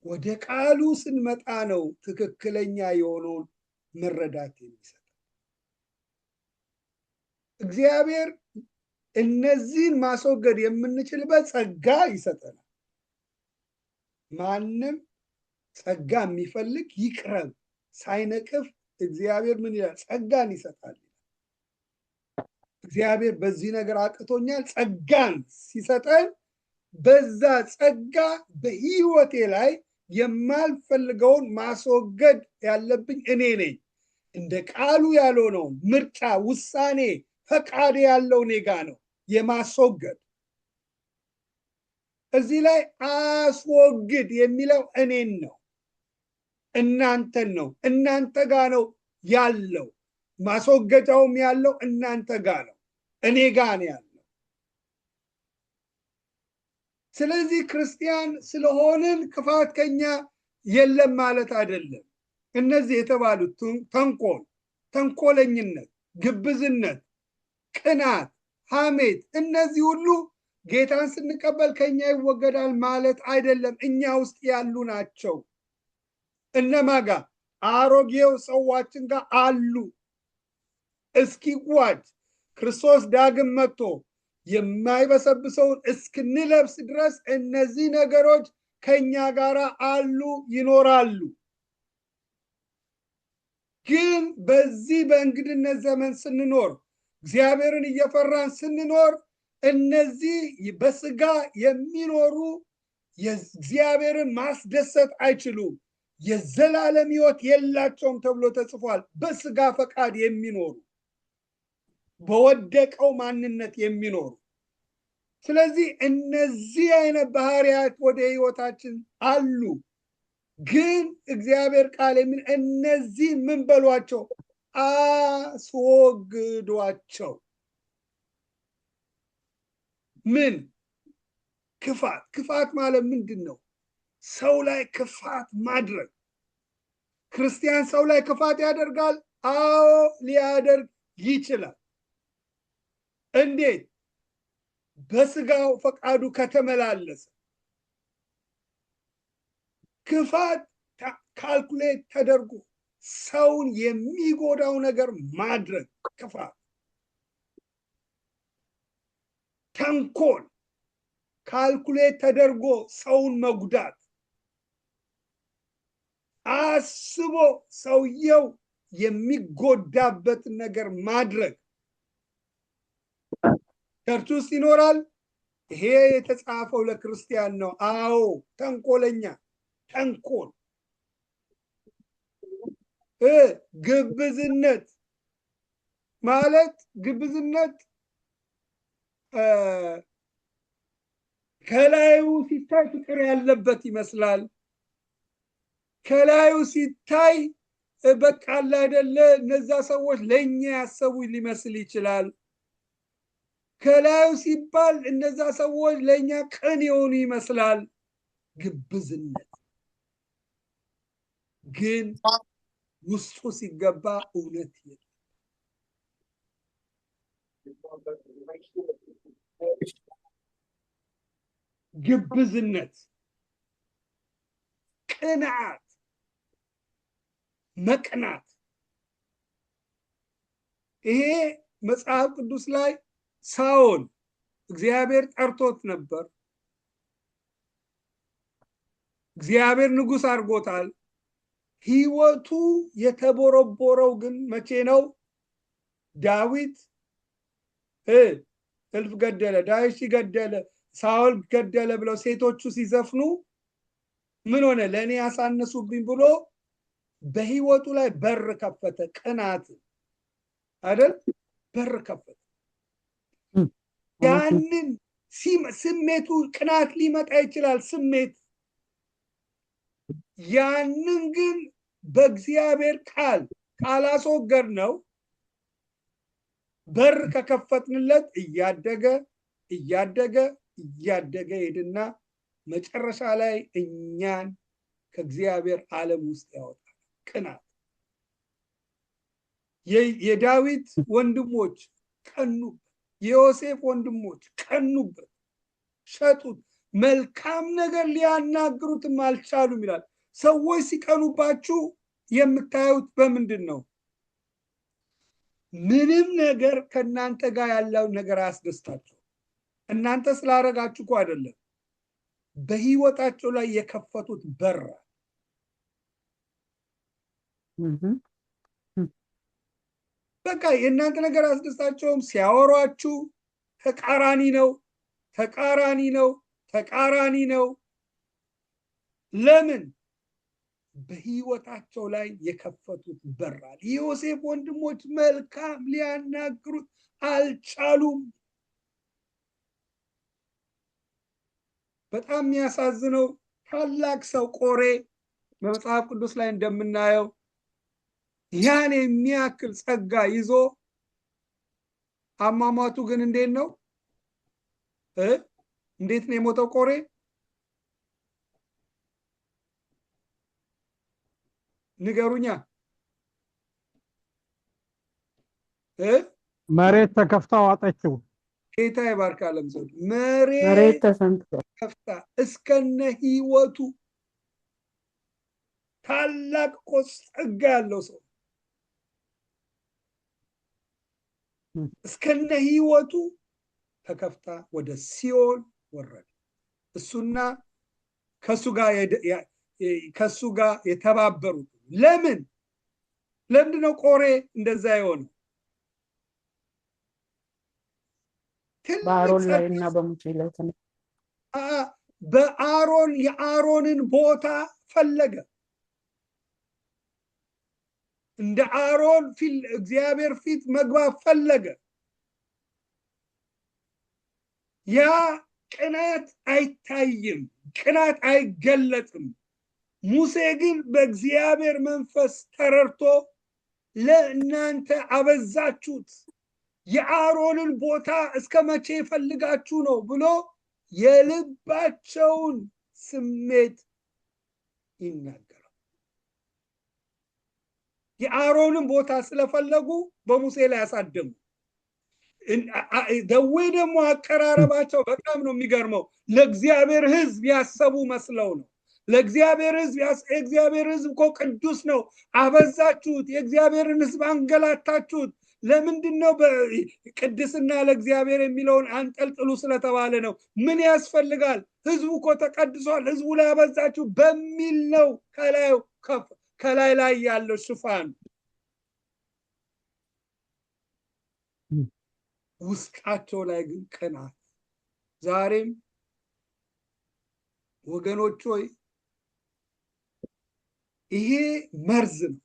ወደ ቃሉ ስንመጣ ነው ትክክለኛ የሆነውን መረዳት የሚሰጥ። እግዚአብሔር እነዚህን ማስወገድ የምንችልበት ጸጋ ይሰጠናል። ማንም ጸጋ የሚፈልግ ይቅረብ ሳይነቅፍ እግዚአብሔር ምን ይላል? ጸጋን ይሰጣል። እግዚአብሔር በዚህ ነገር አቅቶኛል ጸጋን ሲሰጠን በዛ ጸጋ በህይወቴ ላይ የማልፈልገውን ማስወገድ ያለብኝ እኔ ነኝ። እንደ ቃሉ ያልሆነውን ምርጫ፣ ውሳኔ፣ ፈቃድ ያለው እኔ ጋ ነው የማስወገድ። እዚህ ላይ አስወግድ የሚለው እኔን ነው፣ እናንተን ነው። እናንተ ጋ ነው ያለው ማስወገጃውም ያለው እናንተ ጋ ነው፣ እኔ ጋ ነው ያለው። ስለዚህ ክርስቲያን ስለሆንን ክፋት ከኛ የለም ማለት አይደለም። እነዚህ የተባሉት ተንኮል፣ ተንኮለኝነት፣ ግብዝነት፣ ቅናት፣ ሐሜት እነዚህ ሁሉ ጌታን ስንቀበል ከኛ ይወገዳል ማለት አይደለም። እኛ ውስጥ ያሉ ናቸው። እነማ ጋር? አሮጌው ሰዋችን ጋር አሉ። እስኪዋጅ ክርስቶስ ዳግም መጥቶ የማይበሰብሰውን እስክንለብስ ድረስ እነዚህ ነገሮች ከኛ ጋር አሉ፣ ይኖራሉ። ግን በዚህ በእንግድነት ዘመን ስንኖር እግዚአብሔርን እየፈራን ስንኖር እነዚህ በስጋ የሚኖሩ የእግዚአብሔርን ማስደሰት አይችሉም፣ የዘላለም ሕይወት የላቸውም ተብሎ ተጽፏል። በስጋ ፈቃድ የሚኖሩ በወደቀው ማንነት የሚኖሩ። ስለዚህ እነዚህ አይነት ባህሪያት ወደ ሕይወታችን አሉ። ግን እግዚአብሔር ቃል የሚል እነዚህ ምን በሏቸው? አስወግዷቸው። ምን? ክፋት። ክፋት ማለት ምንድን ነው? ሰው ላይ ክፋት ማድረግ። ክርስቲያን ሰው ላይ ክፋት ያደርጋል? አዎ ሊያደርግ ይችላል። እንዴት? በስጋው ፈቃዱ ከተመላለሰ። ክፋት ካልኩሌት ተደርጎ ሰውን የሚጎዳው ነገር ማድረግ ክፋት። ተንኮል ካልኩሌት ተደርጎ ሰውን መጉዳት፣ አስቦ ሰውየው የሚጎዳበትን ነገር ማድረግ ቸርች ውስጥ ይኖራል። ይሄ የተጻፈው ለክርስቲያን ነው። አዎ ተንኮለኛ፣ ተንኮል፣ ግብዝነት ማለት ግብዝነት ከላዩ ሲታይ ፍቅር ያለበት ይመስላል። ከላዩ ሲታይ በቃ አይደለ እነዛ ሰዎች ለኛ ያሰቡ ሊመስል ይችላል። ከላዩ ሲባል እነዛ ሰዎች ለኛ ቅን የሆኑ ይመስላል። ግብዝነት ግን ውስጡ ሲገባ እውነት የለም። ግብዝነት፣ ቅንዓት፣ መቅናት። ይሄ መጽሐፍ ቅዱስ ላይ ሳኦል እግዚአብሔር ጠርቶት ነበር። እግዚአብሔር ንጉሥ አድርጎታል። ሕይወቱ የተቦረቦረው ግን መቼ ነው? ዳዊት እልፍ ገደለ፣ ዳዊት ገደለ፣ ሳኦል ገደለ ብለው ሴቶቹ ሲዘፍኑ ምን ሆነ? ለእኔ ያሳነሱብኝ ብሎ በሕይወቱ ላይ በር ከፈተ። ቅናት አይደል? በር ከፈተ። ያንን ስሜቱ ቅናት ሊመጣ ይችላል፣ ስሜት። ያንን ግን በእግዚአብሔር ቃል ካላስወገድ ነው በር ከከፈትንለት እያደገ እያደገ እያደገ ሄድና መጨረሻ ላይ እኛን ከእግዚአብሔር ዓለም ውስጥ ያወጣል። ቅናት። የዳዊት ወንድሞች ቀኑበት፣ የዮሴፍ ወንድሞች ቀኑበት፣ ሸጡት። መልካም ነገር ሊያናግሩትም አልቻሉም ይላል። ሰዎች ሲቀኑባችሁ የምታዩት በምንድን ነው? ምንም ነገር ከእናንተ ጋር ያለው ነገር አያስደስታቸው። እናንተ ስላደረጋችሁ እኮ አይደለም፣ በህይወታቸው ላይ የከፈቱት በር። በቃ የእናንተ ነገር አያስደስታቸውም። ሲያወሯችሁ ተቃራኒ ነው፣ ተቃራኒ ነው፣ ተቃራኒ ነው። ለምን? በህይወታቸው ላይ የከፈቱት በራል። የዮሴፍ ወንድሞች መልካም ሊያናግሩት አልቻሉም። በጣም የሚያሳዝነው ታላቅ ሰው ቆሬ በመጽሐፍ ቅዱስ ላይ እንደምናየው ያን የሚያክል ጸጋ ይዞ አሟሟቱ ግን እንዴት ነው? እንዴት ነው የሞተው ቆሬ? ንገሩኛ። መሬት ተከፍታ ዋጠችው። ጌታ ይባርክ። ዓለም ሰው መሬት ተከፍታ እስከነ ህይወቱ ታላቅ እኮ ጸጋ ያለው ሰው እስከነ ህይወቱ ተከፍታ ወደ ሲኦል ወረደ። እሱና ከሱ ጋር የተባበሩት ለምንድን ነው ቆሬ እንደዛ የሆነው? በአሮን ላይ እና በሙሴ ላይ የአሮንን ቦታ ፈለገ። እንደ አሮን እግዚአብሔር ፊት መግባት ፈለገ። ያ ቅናት አይታይም፣ ቅናት አይገለጥም። ሙሴ ግን በእግዚአብሔር መንፈስ ተረድቶ ለእናንተ አበዛችሁት፣ የአሮንን ቦታ እስከ መቼ ፈልጋችሁ ነው ብሎ የልባቸውን ስሜት ይናገራል። የአሮንን ቦታ ስለፈለጉ በሙሴ ላይ ያሳደሙ። ደዌ ደግሞ አቀራረባቸው በጣም ነው የሚገርመው። ለእግዚአብሔር ሕዝብ ያሰቡ መስለው ነው። ለእግዚአብሔር ሕዝብ እኮ ቅዱስ ነው፣ አበዛችሁት፣ የእግዚአብሔርን ሕዝብ አንገላታችሁት። ለምንድን ነው ቅድስና ለእግዚአብሔር የሚለውን አንጠልጥሉ ስለተባለ ነው። ምን ያስፈልጋል? ሕዝቡ እኮ ተቀድሷል፣ ሕዝቡ ላይ አበዛችሁ በሚል ነው ከላይ ላይ ያለው ሽፋን። ውስጣቸው ላይ ግን ቅናት። ዛሬም ወገኖች ሆይ ይሄ መርዝ ነው።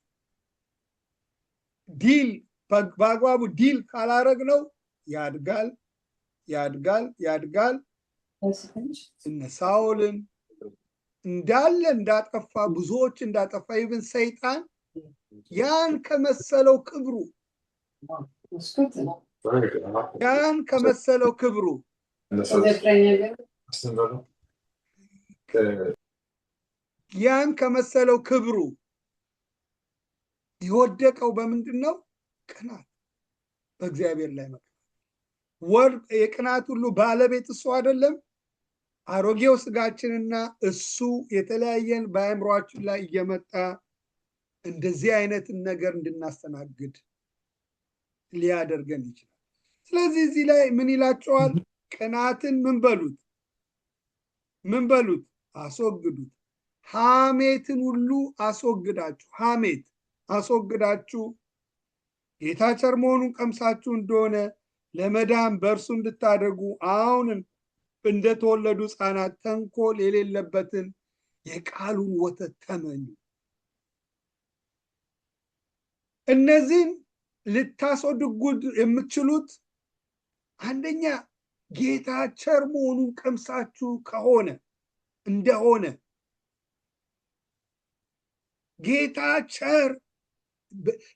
በአግባቡ ዲል ካላረግነው ያድጋል። እነ ሳኦልን እንዳጠፋ ብዙዎች እንዳጠፋ ይብን ሰይጣን ያን ከመሰለው ክብሩ የወደቀው በምንድን ነው? ቅናት፣ በእግዚአብሔር ላይ መቅናት። የቅናት ሁሉ ባለቤት እሱ አይደለም? አሮጌው ስጋችንና እሱ የተለያየን በአእምሯችን ላይ እየመጣ እንደዚህ አይነትን ነገር እንድናስተናግድ ሊያደርገን ይችላል። ስለዚህ እዚህ ላይ ምን ይላቸዋል? ቅናትን ምን በሉት? አስወግዱት። ሐሜትን ሁሉ አስወግዳችሁ ጌታ ቸር መሆኑን ቀምሳችሁ እንደሆነ ለመዳን በእርሱ እንድታደርጉ አሁንም እንደተወለዱ ሕፃናት ተንኮል የሌለበትን የቃሉን ወተት ተመኙ። እነዚህን ልታስወግዱ የምትችሉት አንደኛ ጌታ ቸር መሆኑን ቀምሳችሁ እንደሆነ ጌታ ቸር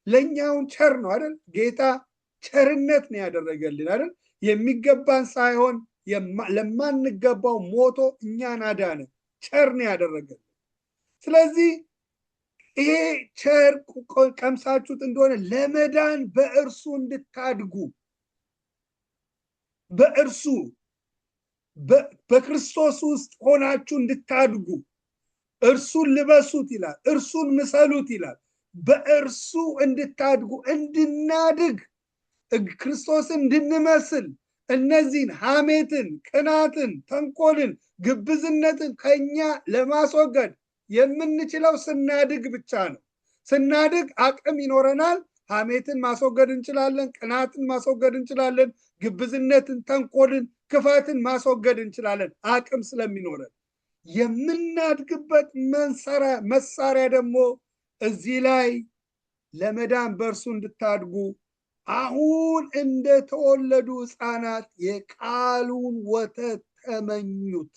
ለእኛውን ቸር ነው አይደል? ጌታ ቸርነት ነው ያደረገልን አይደል? የሚገባን ሳይሆን ለማንገባው ሞቶ እኛን አዳነ። ቸር ነው ያደረገልን። ስለዚህ ይሄ ቸር ቀምሳችሁት እንደሆነ ለመዳን በእርሱ እንድታድጉ በክርስቶስ ውስጥ ሆናችሁ እንድታድጉ እርሱን ልበሱት ይላል፣ እርሱን ምሰሉት ይላል። በእርሱ እንድታድጉ እንድናድግ ክርስቶስን እንድንመስል እነዚህን ሐሜትን፣ ቅናትን፣ ተንኮልን፣ ግብዝነትን ከኛ ለማስወገድ የምንችለው ስናድግ ብቻ ነው። ስናድግ አቅም ይኖረናል። ሐሜትን ማስወገድ እንችላለን፣ ቅናትን ማስወገድ እንችላለን፣ ግብዝነትን፣ ተንኮልን፣ ክፋትን ማስወገድ እንችላለን አቅም ስለሚኖረን። የምናድግበት መሳሪያ ደግሞ እዚህ ላይ ለመዳን በእርሱ እንድታድጉ አሁን እንደተወለዱ ሕፃናት የቃሉን ወተት ተመኙት።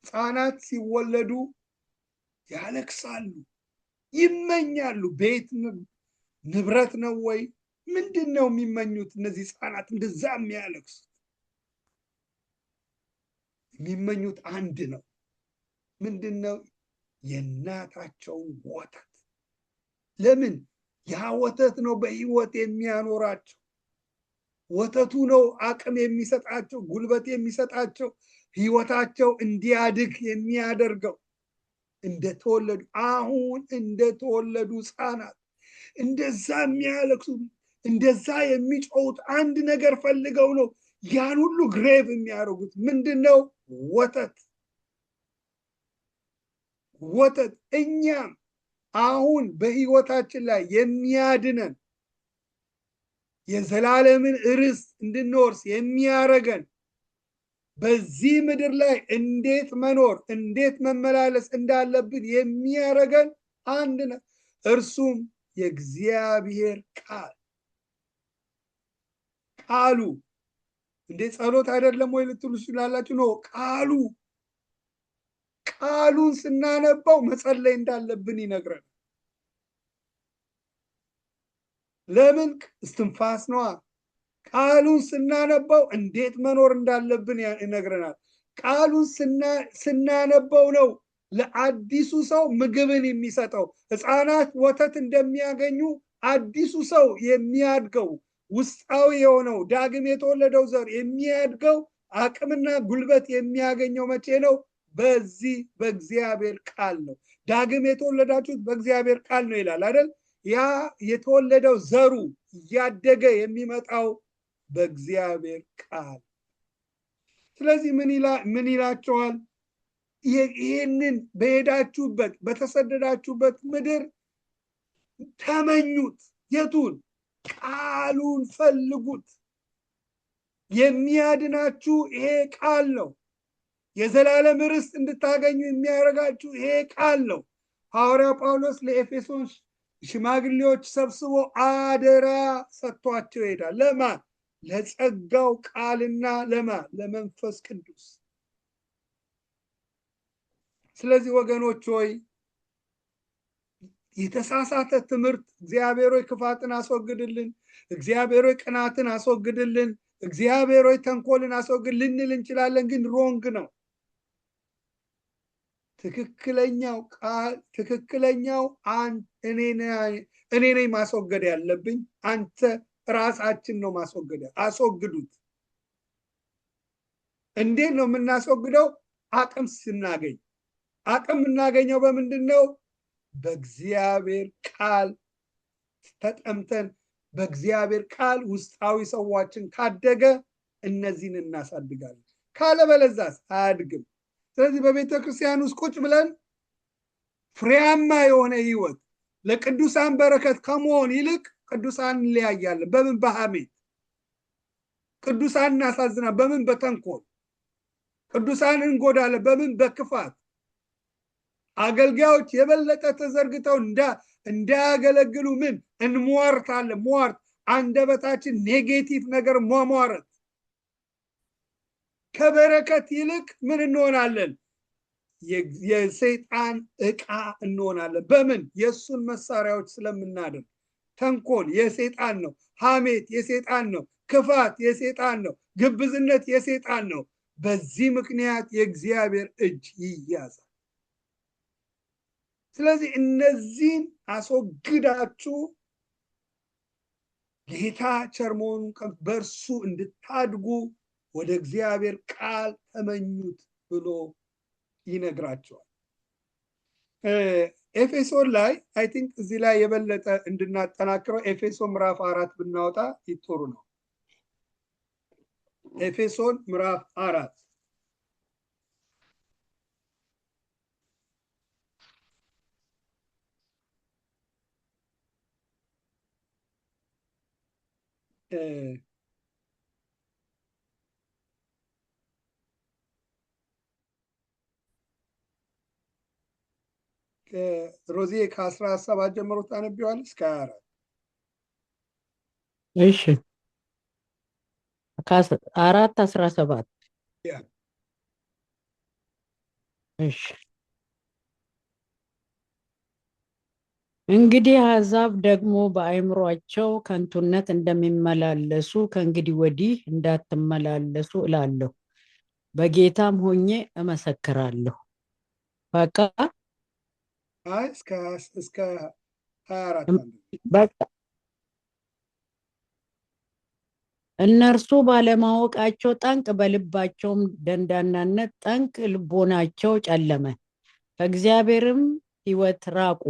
ሕፃናት ሲወለዱ ያለቅሳሉ፣ ይመኛሉ። ቤት ንብረት ነው ወይ ምንድን ነው የሚመኙት? እነዚህ ሕፃናት እንደዛ የሚያለቅሱት የሚመኙት አንድ ነው። ምንድን ነው? የእናታቸውን ወተት። ለምን? ያ ወተት ነው በህይወት የሚያኖራቸው። ወተቱ ነው አቅም የሚሰጣቸው፣ ጉልበት የሚሰጣቸው፣ ህይወታቸው እንዲያድግ የሚያደርገው። እንደተወለዱ አሁን እንደተወለዱ ሕፃናት እንደዛ የሚያለቅሱ እንደዛ የሚጮሁት አንድ ነገር ፈልገው ነው ያን ሁሉ ግሬቭ የሚያደርጉት። ምንድን ነው? ወተት ወተት። እኛም አሁን በህይወታችን ላይ የሚያድነን የዘላለምን ርስት እንድንወርስ የሚያረገን በዚህ ምድር ላይ እንዴት መኖር እንዴት መመላለስ እንዳለብን የሚያረገን አንድ ነው፣ እርሱም የእግዚአብሔር ቃል። ቃሉ እንዴ ጸሎት አይደለም ወይ ልትሉ ትችላላችሁ። ነው ቃሉ። ቃሉን ስናነባው መጸለይ እንዳለብን ይነግረናል። ለምን? እስትንፋስ ነዋ። ቃሉን ስናነባው እንዴት መኖር እንዳለብን ይነግረናል። ቃሉን ስናነባው ነው ለአዲሱ ሰው ምግብን የሚሰጠው። ሕፃናት ወተት እንደሚያገኙ አዲሱ ሰው የሚያድገው ውስጣዊ የሆነው ዳግም የተወለደው ዘር የሚያድገው አቅምና ጉልበት የሚያገኘው መቼ ነው? በዚህ በእግዚአብሔር ቃል ነው። ዳግም የተወለዳችሁት በእግዚአብሔር ቃል ነው ይላል አይደል? ያ የተወለደው ዘሩ እያደገ የሚመጣው በእግዚአብሔር ቃል። ስለዚህ ምን ይላቸዋል? ይህንን በሄዳችሁበት በተሰደዳችሁበት ምድር ተመኙት። የቱን? ቃሉን ፈልጉት። የሚያድናችሁ ይሄ ቃል ነው። የዘላለም ርስት እንድታገኙ የሚያደርጋችሁ ይሄ ቃል ነው። ሐዋርያ ጳውሎስ ለኤፌሶን ሽማግሌዎች ሰብስቦ አደራ ሰጥቷቸው ይሄዳል። ለማን? ለጸጋው ቃልና ለመንፈስ ቅዱስ። ስለዚህ ወገኖች ሆይ የተሳሳተ ትምህርት እግዚአብሔር ሆይ ክፋትን አስወግድልን፣ እግዚአብሔር ሆይ ቅናትን አስወግድልን፣ እግዚአብሔር ሆይ ተንኮልን አስወግድ ልንል እንችላለን፣ ግን ሮንግ ነው። ትክክለኛው እኔ ነኝ ማስወገድ ያለብኝ፣ አንተ ራሳችን ነው ማስወገድ። አስወግዱት። እንዴት ነው የምናስወግደው? አቅም ስናገኝ። አቅም የምናገኘው በምንድን ነው? በእግዚአብሔር ቃል ተጠምተን በእግዚአብሔር ቃል ውስጣዊ ሰዋችን ካደገ እነዚህን እናሳድጋለን። ካለበለዛስ አያድግም። ስለዚህ በቤተ ክርስቲያን ውስጥ ቁጭ ብለን ፍሬያማ የሆነ ህይወት ለቅዱሳን በረከት ከመሆን ይልቅ ቅዱሳን እንለያያለን። በምን? በሐሜት። ቅዱሳን እናሳዝናለን። በምን? በተንኮል። ቅዱሳን እንጎዳለን። በምን? በክፋት። አገልጋዮች የበለጠ ተዘርግተው እንዳያገለግሉ ምን እንሟርታለን? ሟርት፣ አንደበታችን ኔጌቲቭ ነገር ሟሟረት። ከበረከት ይልቅ ምን እንሆናለን? የሰይጣን ዕቃ እንሆናለን። በምን? የእሱን መሳሪያዎች ስለምናደርግ። ተንኮል የሰይጣን ነው። ሐሜት የሰይጣን ነው። ክፋት የሰይጣን ነው። ግብዝነት የሰይጣን ነው። በዚህ ምክንያት የእግዚአብሔር እጅ ይያዛል። ስለዚህ እነዚህን አስወግዳችሁ ጌታ ቸር መሆኑን በእርሱ እንድታድጉ ወደ እግዚአብሔር ቃል ተመኙት ብሎ ይነግራቸዋል። ኤፌሶን ላይ አይ ቲንክ እዚህ ላይ የበለጠ እንድናጠናክረው ኤፌሶን ምዕራፍ 4 ብናወጣ ይጥሩ ነው። ኤፌሶን ምዕራፍ 4 ሮዚ ከ17 ጀምሮ ታነቢዋለሽ እስከ 24። እሺ 4:17 እሺ። እንግዲህ አሕዛብ ደግሞ በአእምሯቸው ከንቱነት እንደሚመላለሱ ከእንግዲህ ወዲህ እንዳትመላለሱ እላለሁ፣ በጌታም ሆኜ እመሰክራለሁ። በቃ እስከ 24 በቃ እነርሱ ባለማወቃቸው ጠንቅ በልባቸውም ደንዳናነት ጠንቅ ልቦናቸው ጨለመ፣ ከእግዚአብሔርም ሕይወት ራቁ፣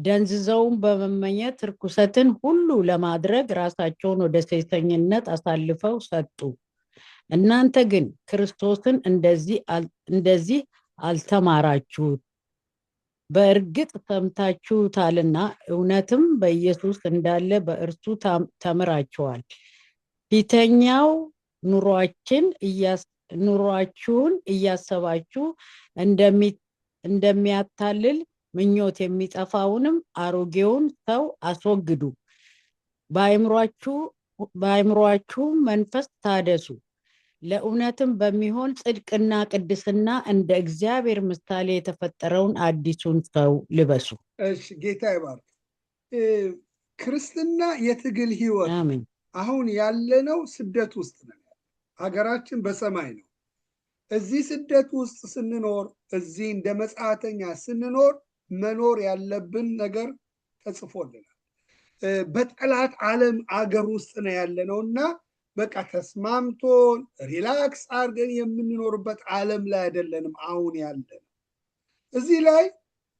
ደንዝዘውን በመመኘት ርኩሰትን ሁሉ ለማድረግ ራሳቸውን ወደ ሴሰኝነት አሳልፈው ሰጡ። እናንተ ግን ክርስቶስን እንደዚህ አልተማራችሁት። በእርግጥ ሰምታችሁታልና እውነትም በኢየሱስ እንዳለ በእርሱ ተምራችኋል። ፊተኛው ኑሯችሁን እያሰባችሁ እንደሚያታልል ምኞት የሚጠፋውንም አሮጌውን ሰው አስወግዱ። በአእምሯችሁ መንፈስ ታደሱ፣ ለእውነትም በሚሆን ጽድቅና ቅድስና እንደ እግዚአብሔር ምሳሌ የተፈጠረውን አዲሱን ሰው ልበሱ። እሺ፣ ጌታ ይባርክ። ክርስትና የትግል ህይወት። አሜን። አሁን ያለነው ስደት ውስጥ ነው። ሀገራችን በሰማይ ነው። እዚህ ስደት ውስጥ ስንኖር፣ እዚህ እንደ መጻተኛ ስንኖር መኖር ያለብን ነገር ተጽፎልናል። በጠላት ዓለም አገር ውስጥ ነው ያለነውና በቃ ተስማምቶን ሪላክስ አድርገን የምንኖርበት ዓለም ላይ አይደለንም አሁን ያለን። እዚህ ላይ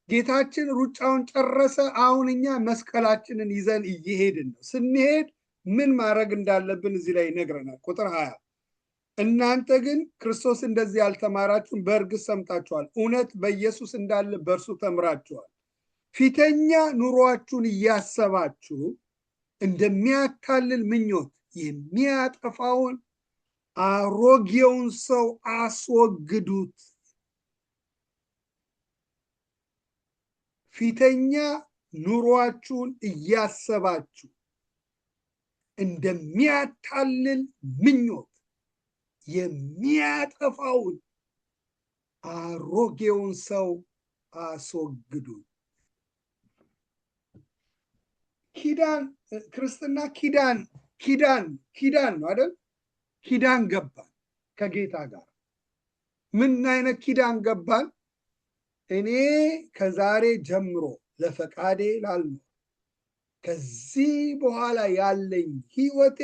ጌታችን ሩጫውን ጨረሰ። አሁን እኛ መስቀላችንን ይዘን እየሄድን ነው። ስንሄድ ምን ማድረግ እንዳለብን እዚህ ላይ ይነግረናል። ቁጥር 20 እናንተ ግን ክርስቶስ እንደዚህ ያልተማራችሁም በእርግጥ ሰምታችኋል፣ እውነት በኢየሱስ እንዳለ በእርሱ ተምራችኋል። ፊተኛ ኑሯችሁን እያሰባችሁ እንደሚያታልል ምኞት የሚያጠፋውን አሮጌውን ሰው አስወግዱት። ፊተኛ ኑሯችሁን እያሰባችሁ እንደሚያታልል ምኞት የሚያጠፋውን አሮጌውን ሰው አስወግዱት። ኪዳን ክርስትና ኪዳን ነው አይደል? ኪዳን ገባን ከጌታ ጋር። ምን አይነት ኪዳን ገባን? እኔ ከዛሬ ጀምሮ ለፈቃዴ ላልኖር፣ ከዚህ በኋላ ያለኝ ህይወቴ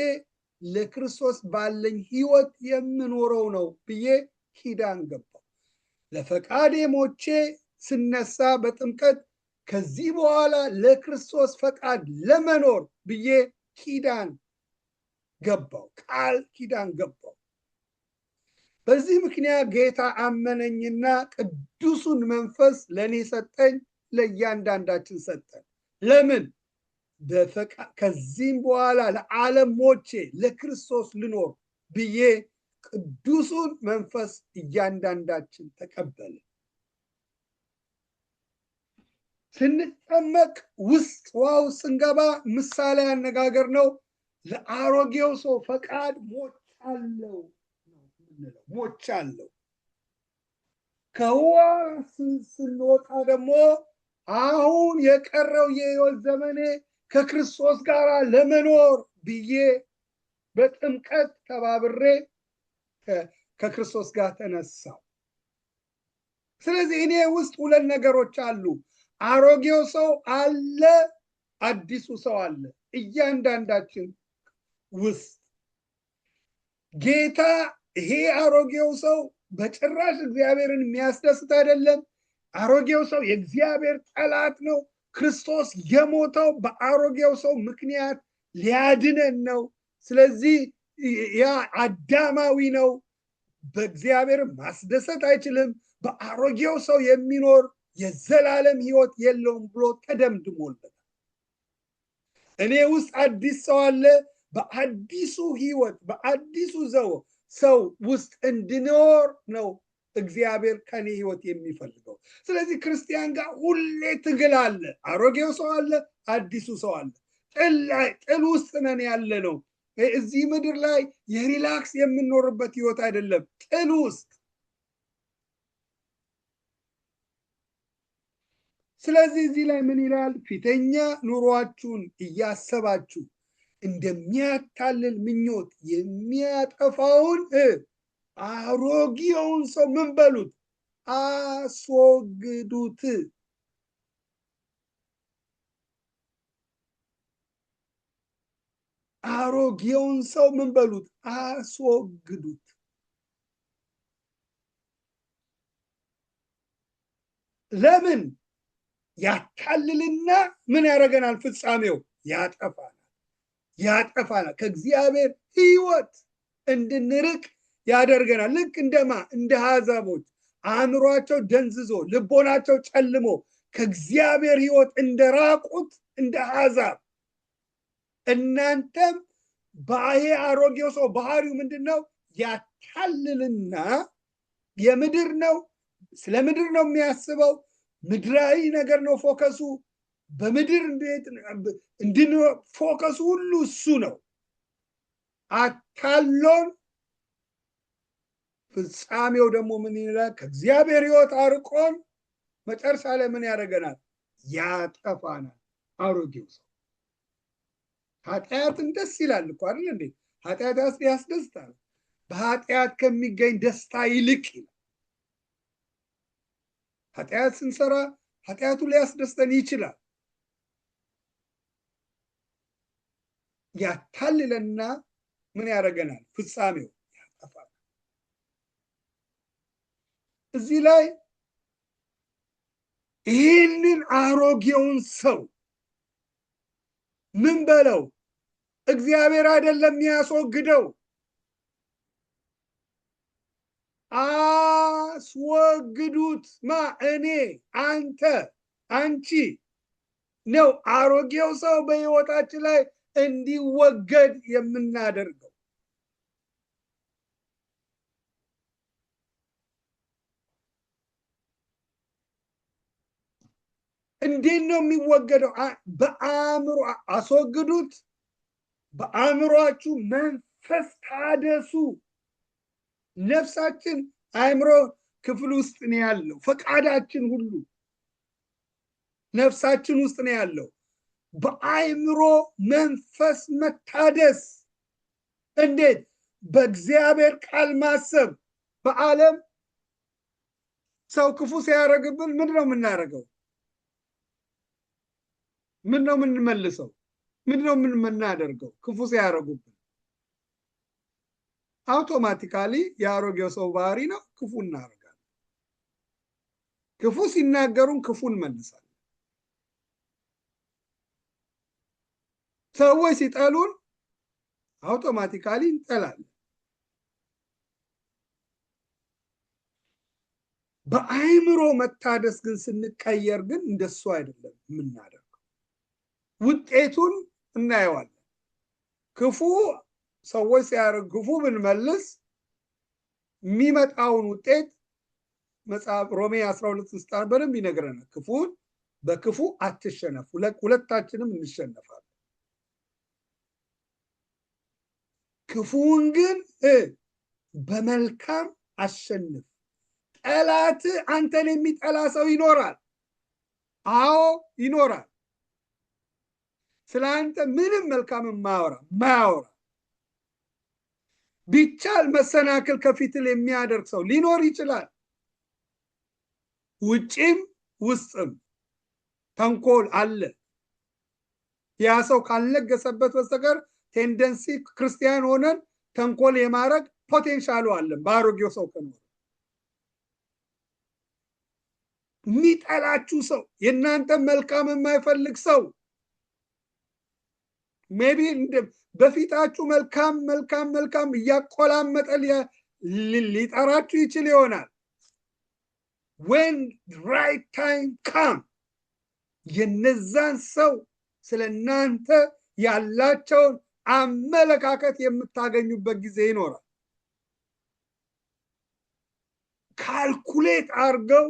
ለክርስቶስ ባለኝ ህይወት የምኖረው ነው ብዬ ኪዳን ገባው። ለፈቃዴ ሞቼ ስነሳ በጥምቀት ከዚህ በኋላ ለክርስቶስ ፈቃድ ለመኖር ብዬ ኪዳን ገባው፣ ቃል ኪዳን ገባው። በዚህ ምክንያት ጌታ አመነኝና ቅዱሱን መንፈስ ለእኔ ሰጠኝ፣ ለእያንዳንዳችን ሰጠን። ለምን? ከዚህም በኋላ ለዓለም ሞቼ ለክርስቶስ ልኖር ብዬ ቅዱሱን መንፈስ እያንዳንዳችን ተቀበለ። ስንጠመቅ ውስጥ ዋው ስንገባ ምሳሌ አነጋገር ነው። ለአሮጌው ሰው ፈቃድ ሞቻለሁ። ከውሃ ስንወጣ ደግሞ አሁን የቀረው የህይወት ዘመኔ ከክርስቶስ ጋር ለመኖር ብዬ በጥምቀት ተባብሬ ከክርስቶስ ጋር ተነሳው። ስለዚህ እኔ ውስጥ ሁለት ነገሮች አሉ። አሮጌው ሰው አለ፣ አዲሱ ሰው አለ። እያንዳንዳችን ውስጥ ጌታ ይሄ አሮጌው ሰው በጭራሽ እግዚአብሔርን የሚያስደስት አይደለም። አሮጌው ሰው የእግዚአብሔር ጠላት ነው። ክርስቶስ የሞተው በአሮጌው ሰው ምክንያት ሊያድነን ነው። ስለዚህ ያ አዳማዊ ነው፣ በእግዚአብሔር ማስደሰት አይችልም። በአሮጌው ሰው የሚኖር የዘላለም ህይወት የለውም ብሎ ተደምድሞለታል። እኔ ውስጥ አዲስ ሰው አለ። በአዲሱ ህይወት በአዲሱ ሰው ውስጥ እንድኖር ነው እግዚአብሔር ከኔ ህይወት የሚፈልገው። ስለዚህ ክርስቲያን ጋር ሁሌ ትግል አለ። አሮጌው ሰው አለ፣ አዲሱ ሰው አለ። ጥል ውስጥ ነን ያለ ነው። እዚህ ምድር ላይ የሪላክስ የምንኖርበት ህይወት አይደለም፣ ጥል ውስጥ። ስለዚህ እዚህ ላይ ምን ይላል? ፊተኛ ኑሯችሁን እያሰባችሁ እንደሚያታልል ምኞት የሚያጠፋውን አሮጌውን ሰው ምን በሉት? አስወግዱት። አሮጌውን ሰው ምን በሉት? አስወግዱት። ለምን? ያታልልና ምን ያደርገናል? ፍጻሜው ያጠፋናል። ከእግዚአብሔር ሕይወት እንድንርቅ ያደርገናል። ልክ እንደ አሕዛቦች አእምሯቸው ደንዝዞ ልቦናቸው ጨልሞ ከእግዚአብሔር ሕይወት እንደራቁት እንደ አሕዛብ እናንተም ይሄ አሮጌው ሰው ባህሪው ምንድን ነው? ያታልልና የምድር ነው፣ ስለ ምድር ነው የሚያስበው። ምድራዊ ነገር ነው ፎከሱ። በምድር ፎከሱ ሁሉ እሱ ነው። አታሎን ፍጻሜው ደግሞ ምን ይላል? ከእግዚአብሔር ሕይወት አርቆን መጨረሻ ላይ ምን ያደርገናል? ያጠፋናል። አሮጌው ሰው ኃጢአትን ደስ ይላል እኮ አይደል እንዴ? ኃጢአት ያስደስታል። በኃጢአት ከሚገኝ ደስታ ይልቅ ይላል። ኃጢአት ስንሰራ ኃጢአቱ ሊያስደስተን ይችላል። ያታልለና ምን ያደርገናል? ፍጻሜው ያጠፋል። እዚህ ላይ ይህንን አሮጌውን ሰው ምን በለው? እግዚአብሔር አይደለም የሚያስወግደው፣ አስወግዱት። እኔ፣ አንተ፣ አንቺ ነው አሮጌው ሰው በሕይወታችን ላይ እንዲወገድ የምናደርገው። እንዴት ነው የሚወገደው? በአእምሮ አስወግዱት። በአእምሮአችሁ መንፈስ ታደሱ። ነፍሳችን አእምሮ ክፍል ውስጥ ነው ያለው። ፈቃዳችን ሁሉ ነፍሳችን ውስጥ ነው ያለው። በአእምሮ መንፈስ መታደስ። እንዴት? በእግዚአብሔር ቃል ማሰብ። በዓለም ሰው ክፉ ሲያደርግብን ምንድን ነው የምናደርገው? ምን ነው የምንመልሰው? ምን ነው የምናደርገው? ክፉ ሲያደርጉብን አውቶማቲካሊ የአሮጌው ሰው ባህሪ ነው። ክፉ እናደርጋለን። ክፉ ሲናገሩን ክፉ እንመልሳለን። ሰዎች ሲጠሉን አውቶማቲካሊ እንጠላለን። በአእምሮ መታደስ ግን ስንቀየር ግን እንደሱ አይደለም የምናደርገው። ውጤቱን እናየዋለን። ክፉ ሰዎች ሲያደርጉ ክፉ ብንመልስ የሚመጣውን ውጤት መጽሐፍ ሮሜ 12 ውስጥ በደንብ ይነግረናል። ክፉን በክፉ አትሸነፉ፣ ሁለታችንም እንሸነፋለን። ክፉን ግን በመልካም አሸንፍ። ጠላት አንተን የሚጠላ ሰው ይኖራል። አዎ ይኖራል። ስለ አንተ ምንም መልካም ማያወራ ቢቻል መሰናክል ከፊትል የሚያደርግ ሰው ሊኖር ይችላል። ውጭም ውስጥም ተንኮል አለ። ያ ሰው ካልነገሰበት በስተቀር ቴንደንሲ ክርስቲያን ሆነን ተንኮል የማድረግ ፖቴንሻሉ አለን። በአሮጌው ሰው ከኖረ የሚጠላችሁ ሰው፣ የእናንተ መልካም የማይፈልግ ሰው ሜቢ በፊታችሁ መልካም እያቆላመጠ ሊጠራችሁ ይችል ይሆናል። when right time come የነዛን ሰው ስለ እናንተ ያላቸውን አመለካከት የምታገኙበት ጊዜ ይኖራል። ካልኩሌት አድርገው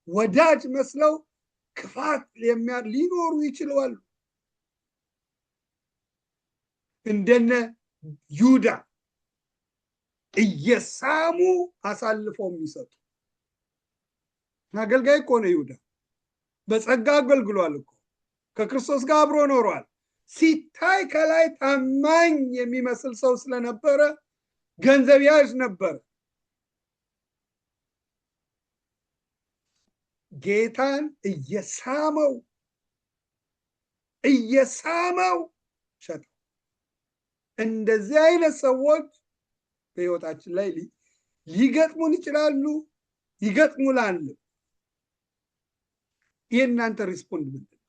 ወዳጅ መስለው ክፋት ሊኖሩ ይችላሉ። እንደነ ይሁዳ እየሳሙ አሳልፈው የሚሰጡ አገልጋይ እኮ ነው። ይሁዳ በጸጋ አገልግሏል እኮ፣ ከክርስቶስ ጋር አብሮ ኖሯል። ሲታይ ከላይ ታማኝ የሚመስል ሰው ስለነበረ ገንዘብ ያዥ ነበር። ጌታን እየሳመው ሸጠው። እንደዚህ አይነት ሰዎች በሕይወታችን ላይ ሊገጥሙን ይችላሉ፣ ይገጥሙናል። የእናንተ ሪስፖንድ ምንድን ነው?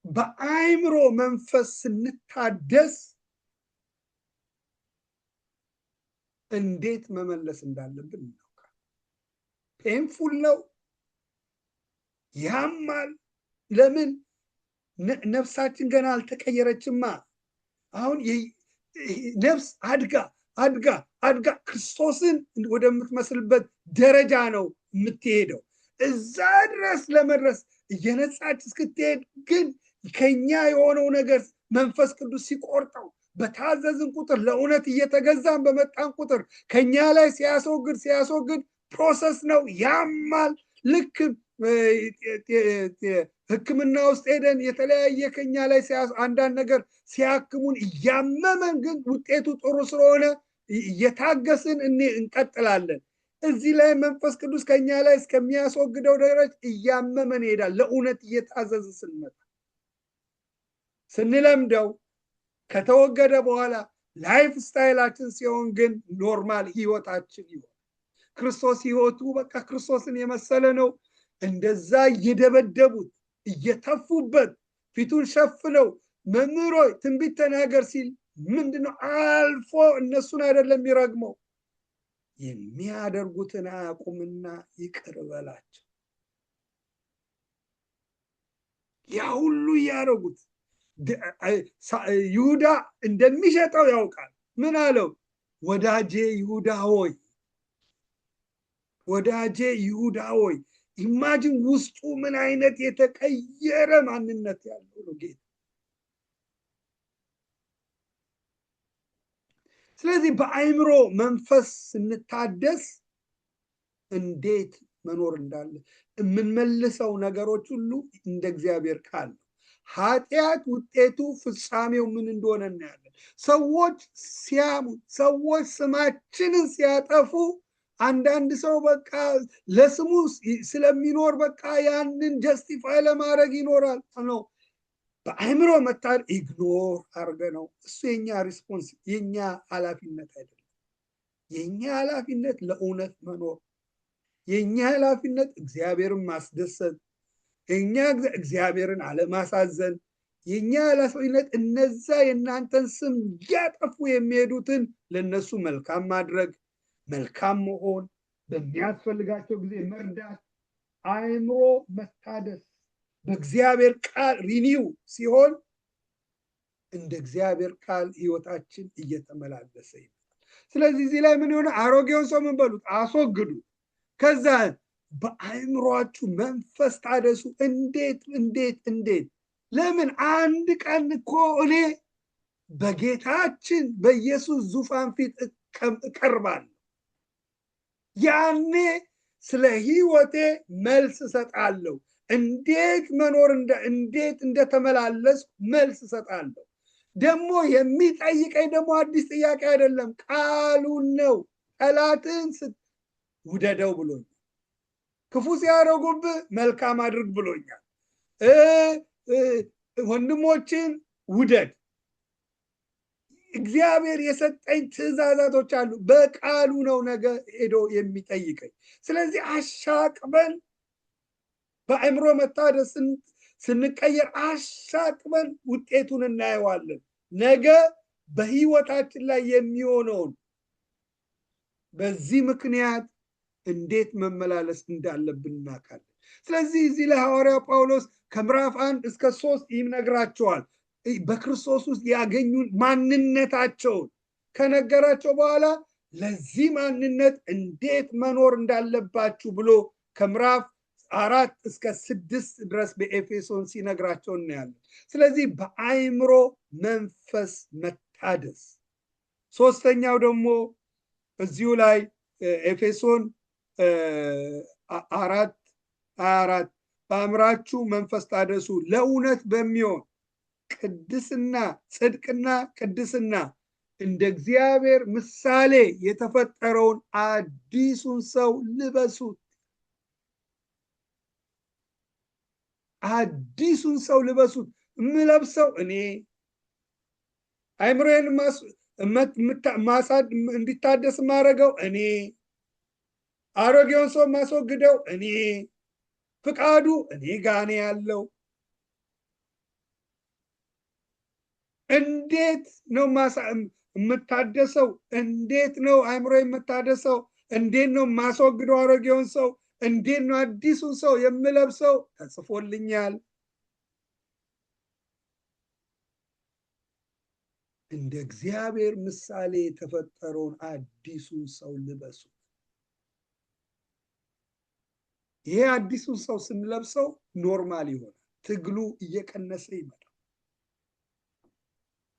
በአእምሮ መንፈስ ስንታደስ እንዴት መመለስ እንዳለብን እናውቃለን። ፔንፉል ነው፣ ያማል። ለምን? ነፍሳችን ገና አልተቀየረችማ። አሁን ነፍስ አድጋ አድጋ አድጋ ክርስቶስን ወደምትመስልበት ደረጃ ነው የምትሄደው። እዛ ድረስ ለመድረስ እየነጻች እስክትሄድ ግን ከኛ የሆነው ነገር መንፈስ ቅዱስ ሲቆርጠው በታዘዝን ቁጥር ለእውነት እየተገዛን በመጣን ቁጥር ከኛ ላይ ሲያስወግድ ፕሮሰስ ነው። ያማል። ልክ ሕክምና ውስጥ ሄደን የተለያየ ከኛ ላይ አንዳንድ ነገር ሲያክሙን እያመመን ግን ውጤቱ ጥሩ ስለሆነ እየታገስን እንቀጥላለን። እዚህ ላይ መንፈስ ቅዱስ ከኛ ላይ እስከሚያስወግደው ድረስ እያመመን ይሄዳል። ለእውነት እየታዘዝ ስንመጣ ስንለምደው ከተወገደ በኋላ ላይፍ ስታይላችን ሲሆን ግን ኖርማል ህይወታችን ይሆን። ክርስቶስ ህይወቱ በቃ ክርስቶስን የመሰለ ነው። እንደዛ እየደበደቡት እየተፉበት ፊቱን ሸፍነው መምህር ሆይ ትንቢት ተናገር ሲል ምንድነው አልፎ እነሱን አይደለም የሚረግመው፣ የሚያደርጉትን አያውቁምና ይቅር በላቸው። ያ ሁሉ እያደረጉት ይሁዳ እንደሚሸጠው ያውቃል። ምን አለው? ወዳጄ ይሁዳ ሆይ፣ ወዳጄ ይሁዳ ሆይ። ኢማጂን ውስጡ ምን አይነት የተቀየረ ማንነት ያለው ነው ጌታ። ስለዚህ በአእምሮ መንፈስ ስንታደስ እንዴት መኖር እንዳለ የምንመልሰው ነገሮች ሁሉ እንደ እግዚአብሔር ቃል ነው። ኃጢአት ውጤቱ ፍጻሜው ምን እንደሆነ እናያለን። ሰዎች ሲያሙ፣ ሰዎች ስማችንን ሲያጠፉ አንዳንድ ሰው በቃ ለስሙ ስለሚኖር በቃ ያንን ጀስቲፋይ ለማድረግ ይኖራል ነው። በአእምሮ መታድ ኢግኖር አርገ ነው። እሱ የኛ ሪስፖንስ የኛ ኃላፊነት አይደለም። የኛ ኃላፊነት ለእውነት መኖር፣ የኛ ኃላፊነት እግዚአብሔርን ማስደሰት፣ የኛ እግዚአብሔርን አለማሳዘን፣ የኛ ኃላፊነት እነዛ የእናንተን ስም እያጠፉ የሚሄዱትን ለነሱ መልካም ማድረግ፣ መልካም መሆን፣ በሚያስፈልጋቸው ጊዜ መርዳት። አእምሮ መታደስ በእግዚአብሔር ቃል ሪኒው ሲሆን እንደ እግዚአብሔር ቃል ህይወታችን እየተመላለሰ ይመጣል። ስለዚህ እዚህ ላይ ምን ሆነ? አሮጌውን ሰው ምን በሉት? አስወግዱት። ከዛ በአእምሯችሁ መንፈስ ታደሱ። እንዴት? ለምን? አንድ ቀን እኮ እኔ በጌታችን በኢየሱስ ዙፋን ፊት እቀርባለሁ። ያኔ ስለ ህይወቴ መልስ እሰጣለሁ። እንዴት መኖር እንዴት እንደተመላለስ መልስ እሰጣለሁ። ደግሞ የሚጠይቀኝ ደግሞ አዲስ ጥያቄ አይደለም፣ ቃሉን ነው። ጠላትን ውደደው ብሎኛል። ክፉ ሲያደርጉብህ መልካም አድርግ ብሎኛል። ወንድሞችን ውደድ። እግዚአብሔር የሰጠኝ ትእዛዛቶች አሉ። በቃሉ ነው ነገ ሄዶ የሚጠይቀኝ። ስለዚህ አሻቅበን በአእምሮ መታደስ ስንቀየር አሻቅበን ውጤቱን እናየዋለን። ነገ በህይወታችን ላይ የሚሆነውን በዚህ ምክንያት እንዴት መመላለስ እንዳለብን እናውቃለን። ስለዚህ እዚህ ለሐዋርያው ጳውሎስ ከምዕራፍ 1 እስከ 3 ይነግራቸዋል። በክርስቶስ ውስጥ ያገኙን ማንነታቸውን ከነገራቸው በኋላ ለዚህ ማንነት እንዴት መኖር እንዳለባችሁ ብሎ ከምዕራፍ 4 እስከ 6 ድረስ በኤፌሶን ሲነግራቸው እናያለን። ስለዚህ በአእምሮ መንፈስ መታደስ። ሶስተኛው ደግሞ እዚሁ ላይ ኤፌሶን 4:24 በአእምራችሁ መንፈስ ታደሱ፣ ለእውነት በሚሆን ቅድስና፣ ጽድቅና ቅድስና እንደ እግዚአብሔር ምሳሌ የተፈጠረውን አዲሱን ሰው ልበሱት። አዲሱን ሰው ልበሱት። የምለብሰው እኔ፣ አእምሮዬን እንዲታደስ ማድረገው እኔ፣ አሮጌውን ሰው ማስወግደው እኔ፣ ፍቃዱ እኔ ጋር ነው ያለው። እንዴት ነው የምታደሰው? እንዴት ነው አእምሮ የምታደሰው? እንዴት ነው ማስወግደው አሮጌውን ሰው? እንዴት ነው አዲሱን ሰው የምለብሰው? ተጽፎልኛል። እንደ እግዚአብሔር ምሳሌ የተፈጠረውን አዲሱን ሰው ልበሱ። ይሄ አዲሱን ሰው ስንለብሰው ኖርማል ይሆናል። ትግሉ እየቀነሰ ይመጣል።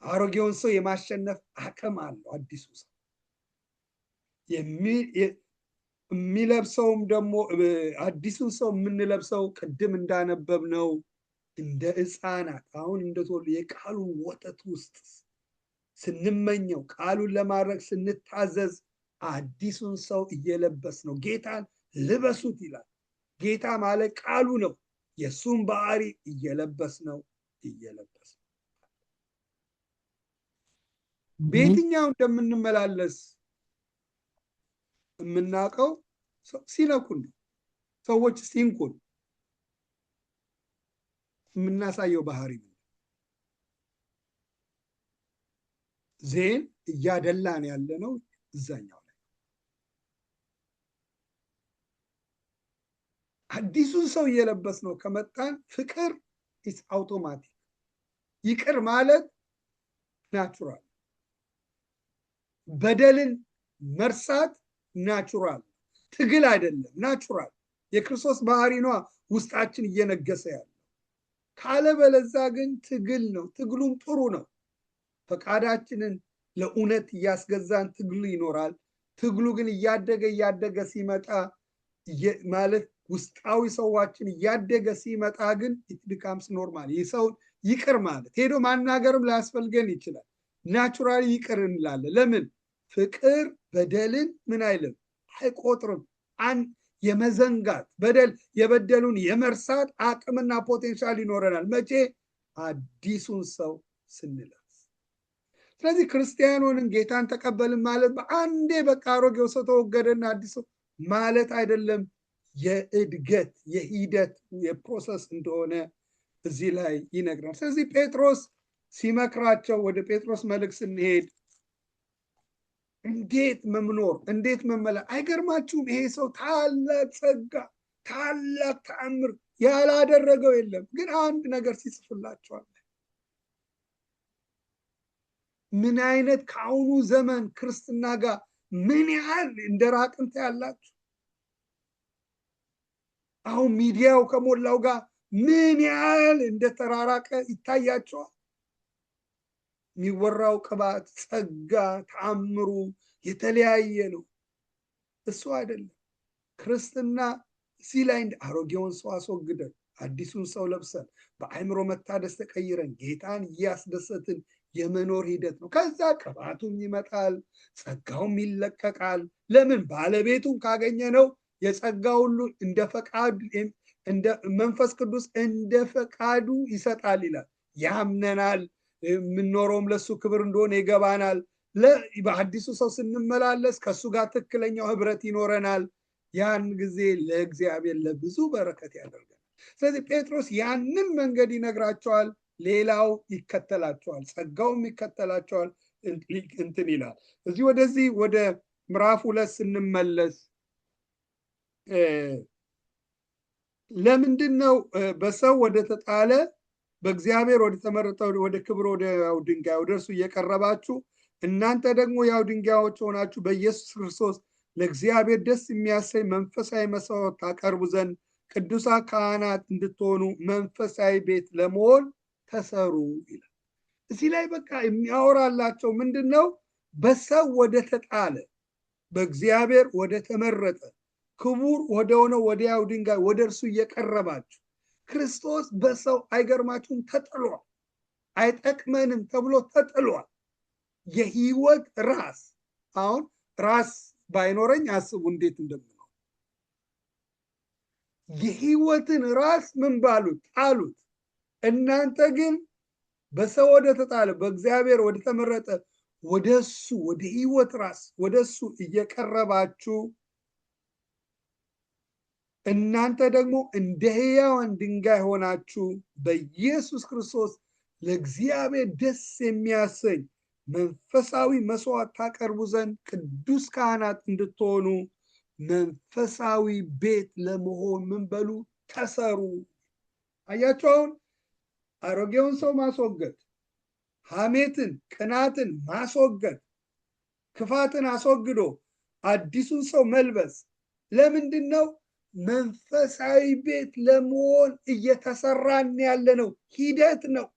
አሮጌውን ሰው የማሸነፍ አቅም አለው አዲሱ ሰው። የሚለብሰውም ደግሞ አዲሱን ሰው የምንለብሰው ቅድም እንዳነበብነው እንደ ሕፃናት አሁን እንደተወለዱ የቃሉን ወተት ውስጥ ስንመኘው ቃሉን ለማድረግ ስንታዘዝ አዲሱን ሰው እየለበስ ነው። ጌታን ልበሱት ይላል። ጌታ ማለት ቃሉ ነው። የእሱን ባህሪ እየለበስ ነው። በየትኛው እንደምንመላለስ የምናውቀው ሲነኩን ነው። ሰዎች ሲንኩን የምናሳየው ባህሪ ነው። ዜን እያደላን ያለ ነው እዛኛው ላይ። አዲሱን ሰው እየለበስ ነው ከመጣን ፍቅር ኢስ አውቶማቲክ። ይቅር ማለት ናቹራል። በደልን መርሳት ናቹራል፣ ትግል አይደለም፣ ናቹራል የክርስቶስ ባህሪ ነው ውስጣችን እየነገሰ ያለ። ካለበለዛ ግን ትግል ነው። ትግሉም ጥሩ ነው። ፈቃዳችንን ለእውነት እያስገዛን ትግሉ ይኖራል። ትግሉ ግን እያደገ ሲመጣ ማለት ውስጣዊ ሰዋችን እያደገ ሲመጣ ግን ኢት ቢካምስ ኖርማል። ይህ ሰው ይቅር ማለት ሄዶ ማናገርም ላያስፈልገን ይችላል። ናቹራሊ ይቅር እንላለን። ለምን? ፍቅር በደልን ምን አይልም፣ አይቆጥርም። የመዘንጋት በደል የበደሉን የመርሳት አቅምና ፖቴንሻል ይኖረናል። መቼ? አዲሱን ሰው ስንለብስ። ስለዚህ ክርስቲያኖንን ጌታን ተቀበልን ማለት በአንዴ በቃ አሮጌው ሰው ተወገደና አዲሱ ማለት አይደለም። የእድገት የሂደት የፕሮሰስ እንደሆነ እዚህ ላይ ይነግራል። ስለዚህ ጴጥሮስ ሲመክራቸው ወደ ጴጥሮስ መልእክት ስንሄድ እንዴት መምኖር እንዴት መመላ አይገርማችሁም? ይሄ ሰው ታላቅ ጸጋ ታላቅ ተአምር ያላደረገው የለም። ግን አንድ ነገር ሲጽፍላቸዋል። ምን አይነት ከአሁኑ ዘመን ክርስትና ጋር ምን ያህል እንደራቅን ታያላችሁ። አሁን ሚዲያው ከሞላው ጋር ምን ያህል እንደተራራቀ ይታያቸዋል። የሚወራው ቅባት፣ ጸጋ፣ ተአምሩ የተለያየ ነው። እሱ አይደለም ክርስትና። እዚህ ላይ አሮጌውን ሰው አስወግደን አዲሱን ሰው ለብሰን በአእምሮ መታደስ ተቀይረን ጌታን እያስደሰትን የመኖር ሂደት ነው። ከዛ ቅባቱም ይመጣል፣ ጸጋውም ይለቀቃል። ለምን? ባለቤቱን ካገኘ ነው የጸጋ ሁሉ እንደ ፈቃዱ እንደ መንፈስ ቅዱስ እንደ ፈቃዱ ይሰጣል ይላል። ያምነናል። የምንኖረውም ለሱ ክብር እንደሆነ ይገባናል። በአዲሱ ሰው ስንመላለስ ከሱ ጋር ትክክለኛው ህብረት ይኖረናል። ያን ጊዜ ለእግዚአብሔር ለብዙ በረከት ያደርጋል። ስለዚህ ጴጥሮስ ያንን መንገድ ይነግራቸዋል። ሌላው ይከተላቸዋል፣ ጸጋውም ይከተላቸዋል። እንትን ይላል። እዚህ ወደዚህ ወደ ምዕራፍ 2 ስንመለስ ለምንድን ነው በሰው ወደ ተጣለ በእግዚአብሔር ወደ ተመረጠው ወደ ክብር ወደ ያው ድንጋይ ወደ እርሱ እየቀረባችሁ እናንተ ደግሞ ያው ድንጋዮች ሆናችሁ በኢየሱስ ክርስቶስ ለእግዚአብሔር ደስ የሚያሰኝ መንፈሳዊ መስዋዕት ታቀርቡ ዘንድ ቅዱሳን ካህናት እንድትሆኑ መንፈሳዊ ቤት ለመሆን ተሰሩ ይላል። እዚህ ላይ በቃ የሚያወራላቸው ምንድን ነው? በሰው ወደ ተጣለ በእግዚአብሔር ወደ ተመረጠ ክቡር ወደ ሆነው ወደ ያው ድንጋይ ወደ እርሱ እየቀረባችሁ ክርስቶስ በሰው አይገርማችሁም? ተጥሏል። አይጠቅመንም ተብሎ ተጥሏል። የህይወት ራስ። አሁን ራስ ባይኖረኝ አስቡ እንዴት እንደምነው። የህይወትን ራስ ምን ባሉት? ጣሉት። እናንተ ግን በሰው ወደ ተጣለ በእግዚአብሔር ወደ ተመረጠ ወደ እሱ ወደ ህይወት ራስ ወደ እሱ እየቀረባችሁ እናንተ ደግሞ እንደ ሕያዋን ድንጋይ ሆናችሁ በኢየሱስ ክርስቶስ ለእግዚአብሔር ደስ የሚያሰኝ መንፈሳዊ መስዋዕት ታቀርቡ ዘንድ ቅዱስ ካህናት እንድትሆኑ መንፈሳዊ ቤት ለመሆን ምን በሉ ተሰሩ። አያችሁ፣ አሁን አሮጌውን ሰው ማስወገድ፣ ሐሜትን፣ ቅናትን ማስወገድ፣ ክፋትን አስወግዶ አዲሱን ሰው መልበስ። ለምንድን ነው? መንፈሳዊ ቤት ለመሆን እየተሰራን ያለ ነው። ሂደት ነው።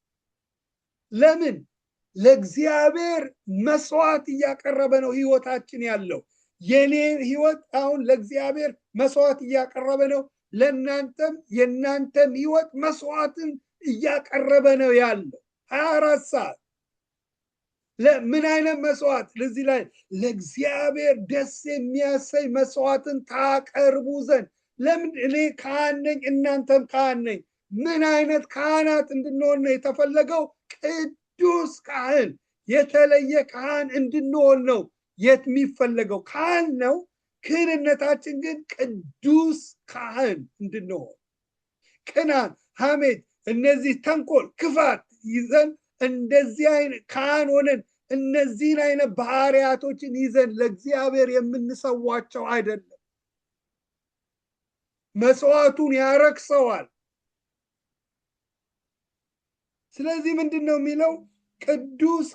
ለምን? ለእግዚአብሔር መስዋዕት እያቀረበ ነው ህይወታችን ያለው። የኔ ህይወት አሁን ለእግዚአብሔር መስዋዕት እያቀረበ ነው። ለእናንተም የእናንተም ህይወት መስዋዕትን እያቀረበ ነው ያለው 24 ሰዓት። ምን አይነት መስዋዕት? ለዚህ ላይ ለእግዚአብሔር ደስ የሚያሰኝ መስዋዕትን ታቀርቡ ዘንድ። ለምን? እኔ ካህን ነኝ፣ እናንተም ካህን ነኝ። ምን አይነት ካህናት እንድንሆን ነው የተፈለገው? ቅዱስ ካህን፣ የተለየ ካህን እንድንሆን ነው የሚፈለገው። ካህን ነው፣ ክህንነታችን ግን ቅዱስ ካህን እንድንሆን። ቅናት፣ ሐሜት፣ እነዚህ ተንኮል፣ ክፋት ይዘን እንደዚህ አይነት ካህን ሆነን እነዚህን አይነት ባህሪያቶችን ይዘን ለእግዚአብሔር የምንሰዋቸው አይደለም። መስዋዕቱን ያረክሰዋል። ስለዚህ ምንድን ነው የሚለው? ቅዱስ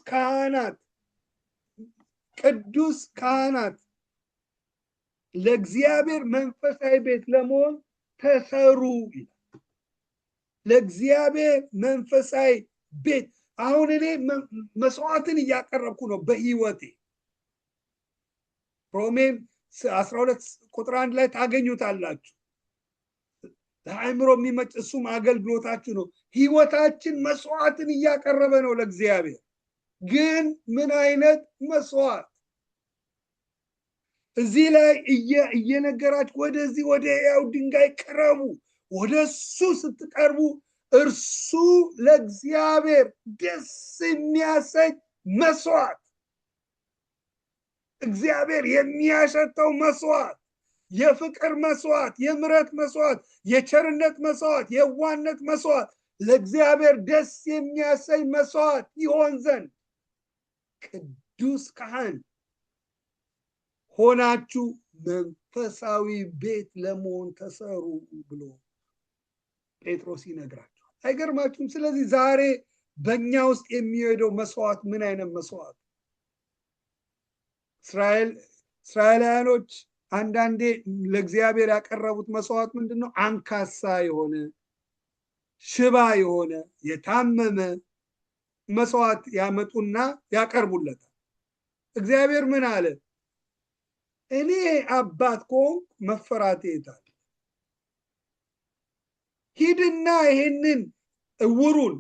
ካህናት ለእግዚአብሔር መንፈሳዊ ቤት ለመሆን ተሰሩ ይላል። ለእግዚአብሔር መንፈሳዊ ቤት። አሁን እኔ መስዋዕትን እያቀረብኩ ነው በህይወቴ። ሮሜ 12 ቁጥር 1 ላይ ታገኙታላችሁ። ለአእምሮ የሚመጭ እሱም አገልግሎታችሁ ነው። ህይወታችን መስዋዕትን እያቀረበ ነው ለእግዚአብሔር። ግን ምን አይነት መስዋዕት? እዚህ ላይ እየነገራችሁ ወደዚህ ወደ ሕያው ድንጋይ ቅረቡ። ወደ እሱ ስትቀርቡ እርሱ ለእግዚአብሔር ደስ የሚያሰኝ መስዋዕት፣ እግዚአብሔር የሚያሸተው መስዋዕት፣ የፍቅር መስዋዕት፣ የምሕረት መስዋዕት፣ የቸርነት መስዋዕት፣ የዋነት መስዋዕት፣ ለእግዚአብሔር ደስ የሚያሰኝ መስዋዕት ይሆን ዘንድ ቅዱስ ካህን ሆናችሁ መንፈሳዊ ቤት ለመሆን ተሰሩ ብሎ ጴጥሮስ ይነግራቸዋል። አይገርማችሁም? ስለዚህ ዛሬ በእኛ ውስጥ የሚሄደው መስዋዕት ምን አይነት መስዋዕት? እስራኤላውያኖች አንዳንዴ ለእግዚአብሔር ያቀረቡት መስዋዕት ምንድን ነው? አንካሳ የሆነ ሽባ የሆነ የታመመ መስዋዕት ያመጡና ያቀርቡለታል። እግዚአብሔር ምን አለ? እኔ አባት ከሆንኩ መፈራቴ የታለ? ሂድና ይሄንን እውሩን፣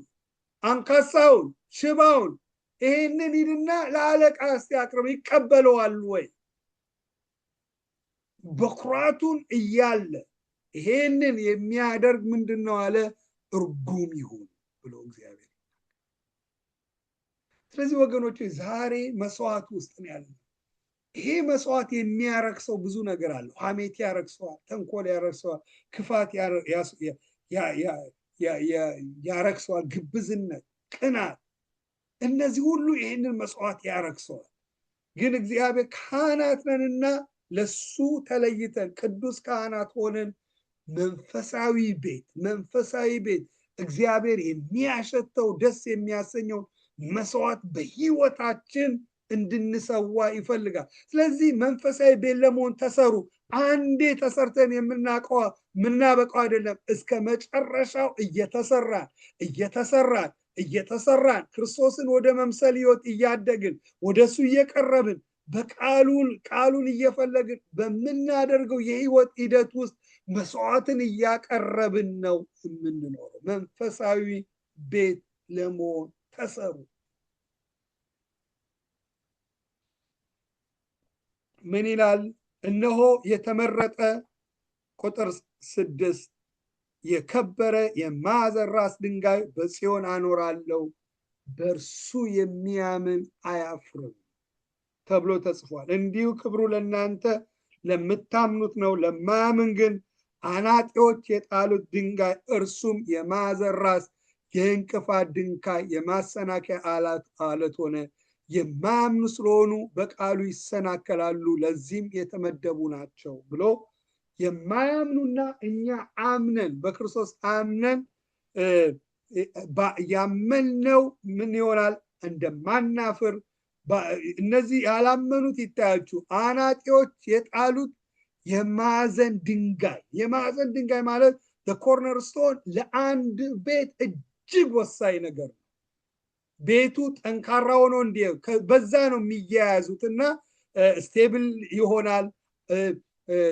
አንካሳውን፣ ሽባውን ይሄንን ሂድና ለአለቃ እስቲ አቅርብ፣ ይቀበለዋል ወይ? በኩራቱን እያለ ይሄንን የሚያደርግ ምንድን ነው አለ? እርጉም ይሁን ብሎ እግዚአብሔር። ስለዚህ ወገኖች ዛሬ መስዋዕት ውስጥ ነው ያለው። ይሄ መስዋዕት የሚያረክሰው ብዙ ነገር አለው። ሐሜት ያረክሰዋል፣ ተንኮል ያረክሰዋል፣ ክፋት ያረክሰዋል፣ ግብዝነት፣ ቅናት፣ እነዚህ ሁሉ ይህንን መስዋዕት ያረክሰዋል። ግን እግዚአብሔር ካህናት ነንና ለሱ ተለይተን ቅዱስ ካህናት ሆነን መንፈሳዊ ቤት እግዚአብሔር የሚያሸተው ደስ የሚያሰኘው መስዋዕት በህይወታችን እንድንሰዋ ይፈልጋል። ስለዚህ መንፈሳዊ ቤት ለመሆን ተሰሩ። አንዴ ተሰርተን የምናበቀው አይደለም። እስከ መጨረሻው እየተሰራን ክርስቶስን ወደ መምሰል ህይወት እያደግን ወደሱ እየቀረብን ቃሉን እየፈለግን በምናደርገው የህይወት ሂደት ውስጥ መስዋዕትን እያቀረብን ነው የምንኖረው። መንፈሳዊ ቤት ለመሆን ተሰሩ። ምን ይላል? እነሆ የተመረጠ ቁጥር 6 የከበረ የማዕዘን ራስ ድንጋይ በጽዮን አኖራለሁ፣ በእርሱ የሚያምን አያፍርም ተብሎ ተጽፏል። እንዲሁ ክብሩ ለእናንተ ለምታምኑት ነው፣ ለማያምን ግን አናጢዎች የጣሉት ድንጋይ እርሱም የማዕዘን ራስ የእንቅፋት ድንጋይ የማሰናከያ አለት ሆነ። የማያምኑ ስለሆኑ በቃሉ ይሰናከላሉ፣ ለዚህም የተመደቡ ናቸው ብሎ የማያምኑና እኛ አምነን በክርስቶስ አምነን ያመንነው ምን ይሆናል? እንደማናፍር። እነዚህ ያላመኑት ይታያችሁ፣ አናጢዎች የጣሉት የማዕዘን ድንጋይ ማለት ኮርነር ስቶን ለአንድ ቤት እጅግ ወሳኝ ነገር ነው። ቤቱ ጠንካራ ሆኖ በዛ ነው የሚያያዙት እና ስቴብል ይሆናል፣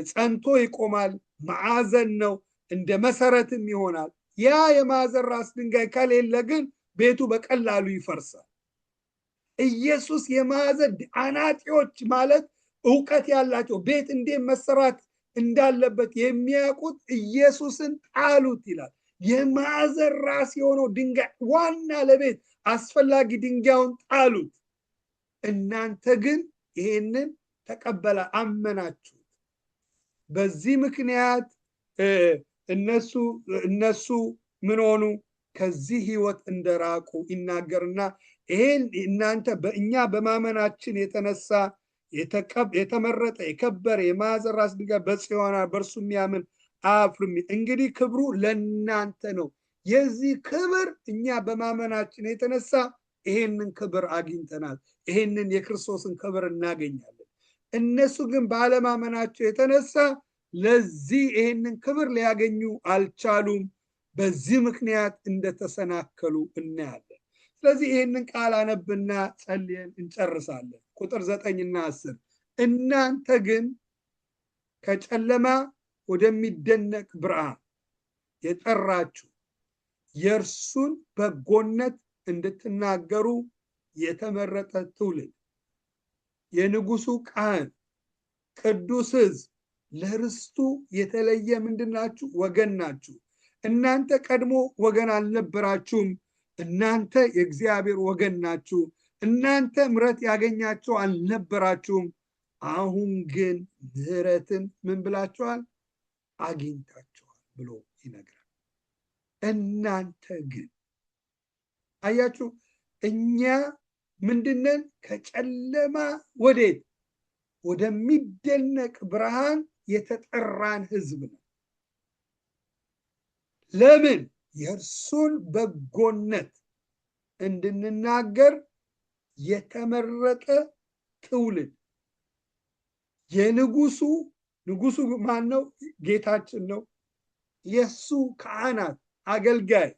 ጸንቶ ይቆማል። ማዕዘን ነው፣ እንደ መሰረትም ይሆናል። ያ የማዕዘን ራስ ድንጋይ ከሌለ ግን ቤቱ በቀላሉ ይፈርሳል። ኢየሱስ የማዕዘን አናጢዎች ማለት እውቀት ያላቸው ቤት እንዴት መሰራት እንዳለበት የሚያውቁት ኢየሱስን ጣሉት ይላል። የማዕዘን ራስ የሆነው ድንጋይ ዋና ለቤት አስፈላጊ ድንጋዩን ጣሉት። እናንተ ግን ይሄንን ተቀበላ አመናችሁት። በዚህ ምክንያት እነሱ ምን ሆኑ? ከዚህ ህይወት እንደራቁ ይናገርና ይሄን እናንተ በእኛ በማመናችን የተነሳ የተመረጠ የከበረ የማዕዘን ራስ ድንጋይ በጽዮን በእርሱ የሚያምን አያፍርም። እንግዲህ ክብሩ ለእናንተ ነው። የዚህ ክብር እኛ በማመናችን የተነሳ ይሄንን ክብር አግኝተናል። ይሄንን የክርስቶስን ክብር እናገኛለን። እነሱ ግን ባለማመናቸው የተነሳ ለዚህ ይሄንን ክብር ሊያገኙ አልቻሉም። በዚህ ምክንያት እንደተሰናከሉ እናያለን። ስለዚህ ይሄንን ቃል አነብና ጸልየን እንጨርሳለን። ቁጥር 9 እና 10 እናንተ ግን ከጨለማ ወደሚደነቅ ብርሃን የጠራችሁ የእርሱን በጎነት እንድትናገሩ የተመረጠ ትውልድ፣ የንጉሱ ካህን፣ ቅዱስ ሕዝብ፣ ለርስቱ የተለየ ምንድናችሁ? ወገን ናችሁ። እናንተ ቀድሞ ወገን አልነበራችሁም፣ እናንተ የእግዚአብሔር ወገን ናችሁ። እናንተ ምሕረት ያገኛችሁ አልነበራችሁም፣ አሁን ግን ምሕረትን ምን ብላችኋል? አግኝታችኋል ብሎ ይነግራል። እናንተ ግን አያችሁ፣ እኛ ምንድነን? ከጨለማ ወዴት? ወደሚደነቅ ብርሃን የተጠራን ህዝብ ነው። ለምን? የእርሱን በጎነት እንድንናገር የተመረጠ ትውልድ። ንጉሱ ማን ነው? ጌታችን ነው። የሱ ካህናት፣ አገልጋይ፣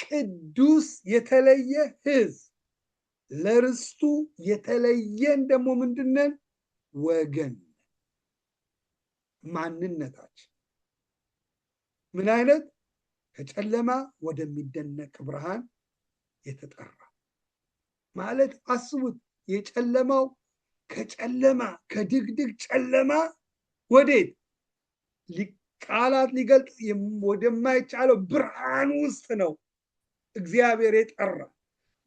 ቅዱስ የተለየ ህዝብ፣ ለርስቱ የተለየን ደግሞ ምንድነን? ወገን። ማንነታችን ምን አይነት? ከጨለማ ወደሚደነቅ ብርሃን የተጠራ ማለት አስቡት። የጨለማው ከጨለማ ከድግድግ ጨለማ ወዴት? ቃላት ሊገልጥ ወደማይቻለው ብርሃን ውስጥ ነው እግዚአብሔር የጠራ።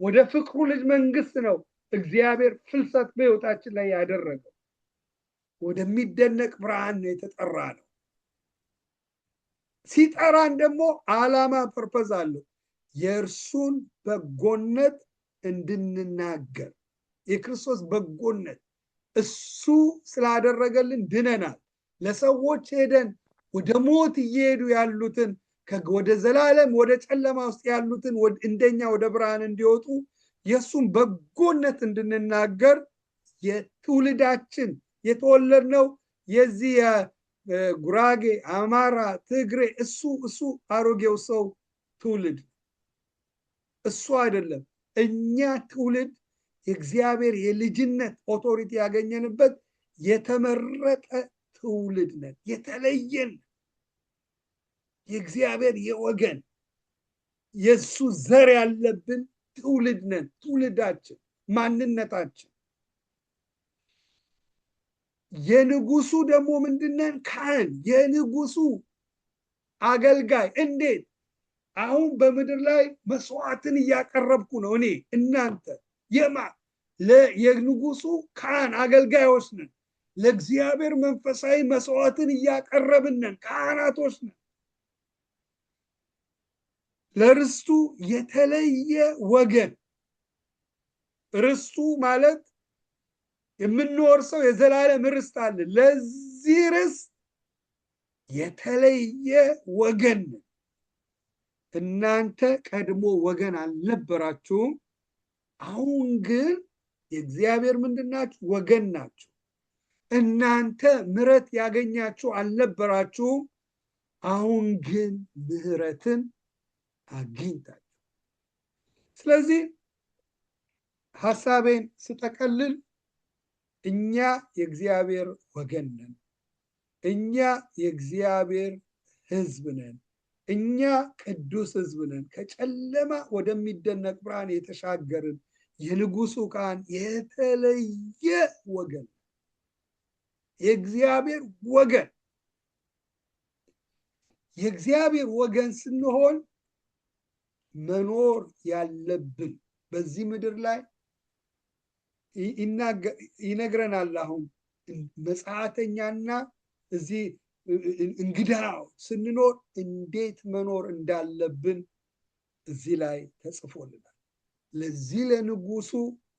ወደ ፍቅሩ ልጅ መንግስት ነው እግዚአብሔር ፍልሰት በህይወታችን ላይ ያደረገው። ወደሚደነቅ ብርሃን ነው የተጠራ ነው። ሲጠራን ደግሞ ዓላማ ፐርፐዝ አለው። የእርሱን በጎነት እንድንናገር፣ የክርስቶስ በጎነት እሱ ስላደረገልን ድነናል። ለሰዎች ሄደን ወደ ሞት እየሄዱ ያሉትን ወደ ዘላለም ወደ ጨለማ ውስጥ ያሉትን እንደኛ ወደ ብርሃን እንዲወጡ የእሱን በጎነት እንድንናገር የትውልዳችን የተወለድነው የዚህ ጉራጌ፣ አማራ፣ ትግሬ እሱ አሮጌው ሰው ትውልድ እሱ አይደለም። እኛ ትውልድ የእግዚአብሔር የልጅነት ኦቶሪቲ ያገኘንበት የተመረጠ ትውልድ ነን። የተለየን የእግዚአብሔር የወገን የሱ ዘር ያለብን ትውልድ ነን። ትውልዳችን፣ ማንነታችን። የንጉሱ ደግሞ ምንድነን? ካህን፣ የንጉሱ አገልጋይ። እንዴት? አሁን በምድር ላይ መስዋዕትን እያቀረብኩ ነው እኔ እናንተ የንጉሱ ካህን አገልጋዮች ነን። ለእግዚአብሔር መንፈሳዊ መስዋዕትን እያቀረብንን ካህናቶች ነን። ለርስቱ የተለየ ወገን። ርስቱ ማለት የምንወርሰው የዘላለም ርስት አለ። ለዚህ ርስት የተለየ ወገን ነን። እናንተ ቀድሞ ወገን አልነበራችሁም፣ አሁን ግን የእግዚአብሔር ምንድናችሁ? ወገን ናችሁ። እናንተ ምሕረት ያገኛችሁ አልነበራችሁም፣ አሁን ግን ምሕረትን አግኝታችሁ። ስለዚህ ሐሳቤን ስጠቀልል እኛ የእግዚአብሔር ወገን ነን። እኛ የእግዚአብሔር ሕዝብ ነን። እኛ ቅዱስ ሕዝብ ነን። ከጨለማ ወደሚደነቅ ብርሃን የተሻገርን የንጉሱ ካህን የተለየ ወገን፣ የእግዚአብሔር ወገን። የእግዚአብሔር ወገን ስንሆን መኖር ያለብን በዚህ ምድር ላይ ይነግረናል። አሁን መጻተኛና እዚህ እንግዳ ስንኖር እንዴት መኖር እንዳለብን እዚህ ላይ ተጽፎልናል። ለዚህ ለንጉሱ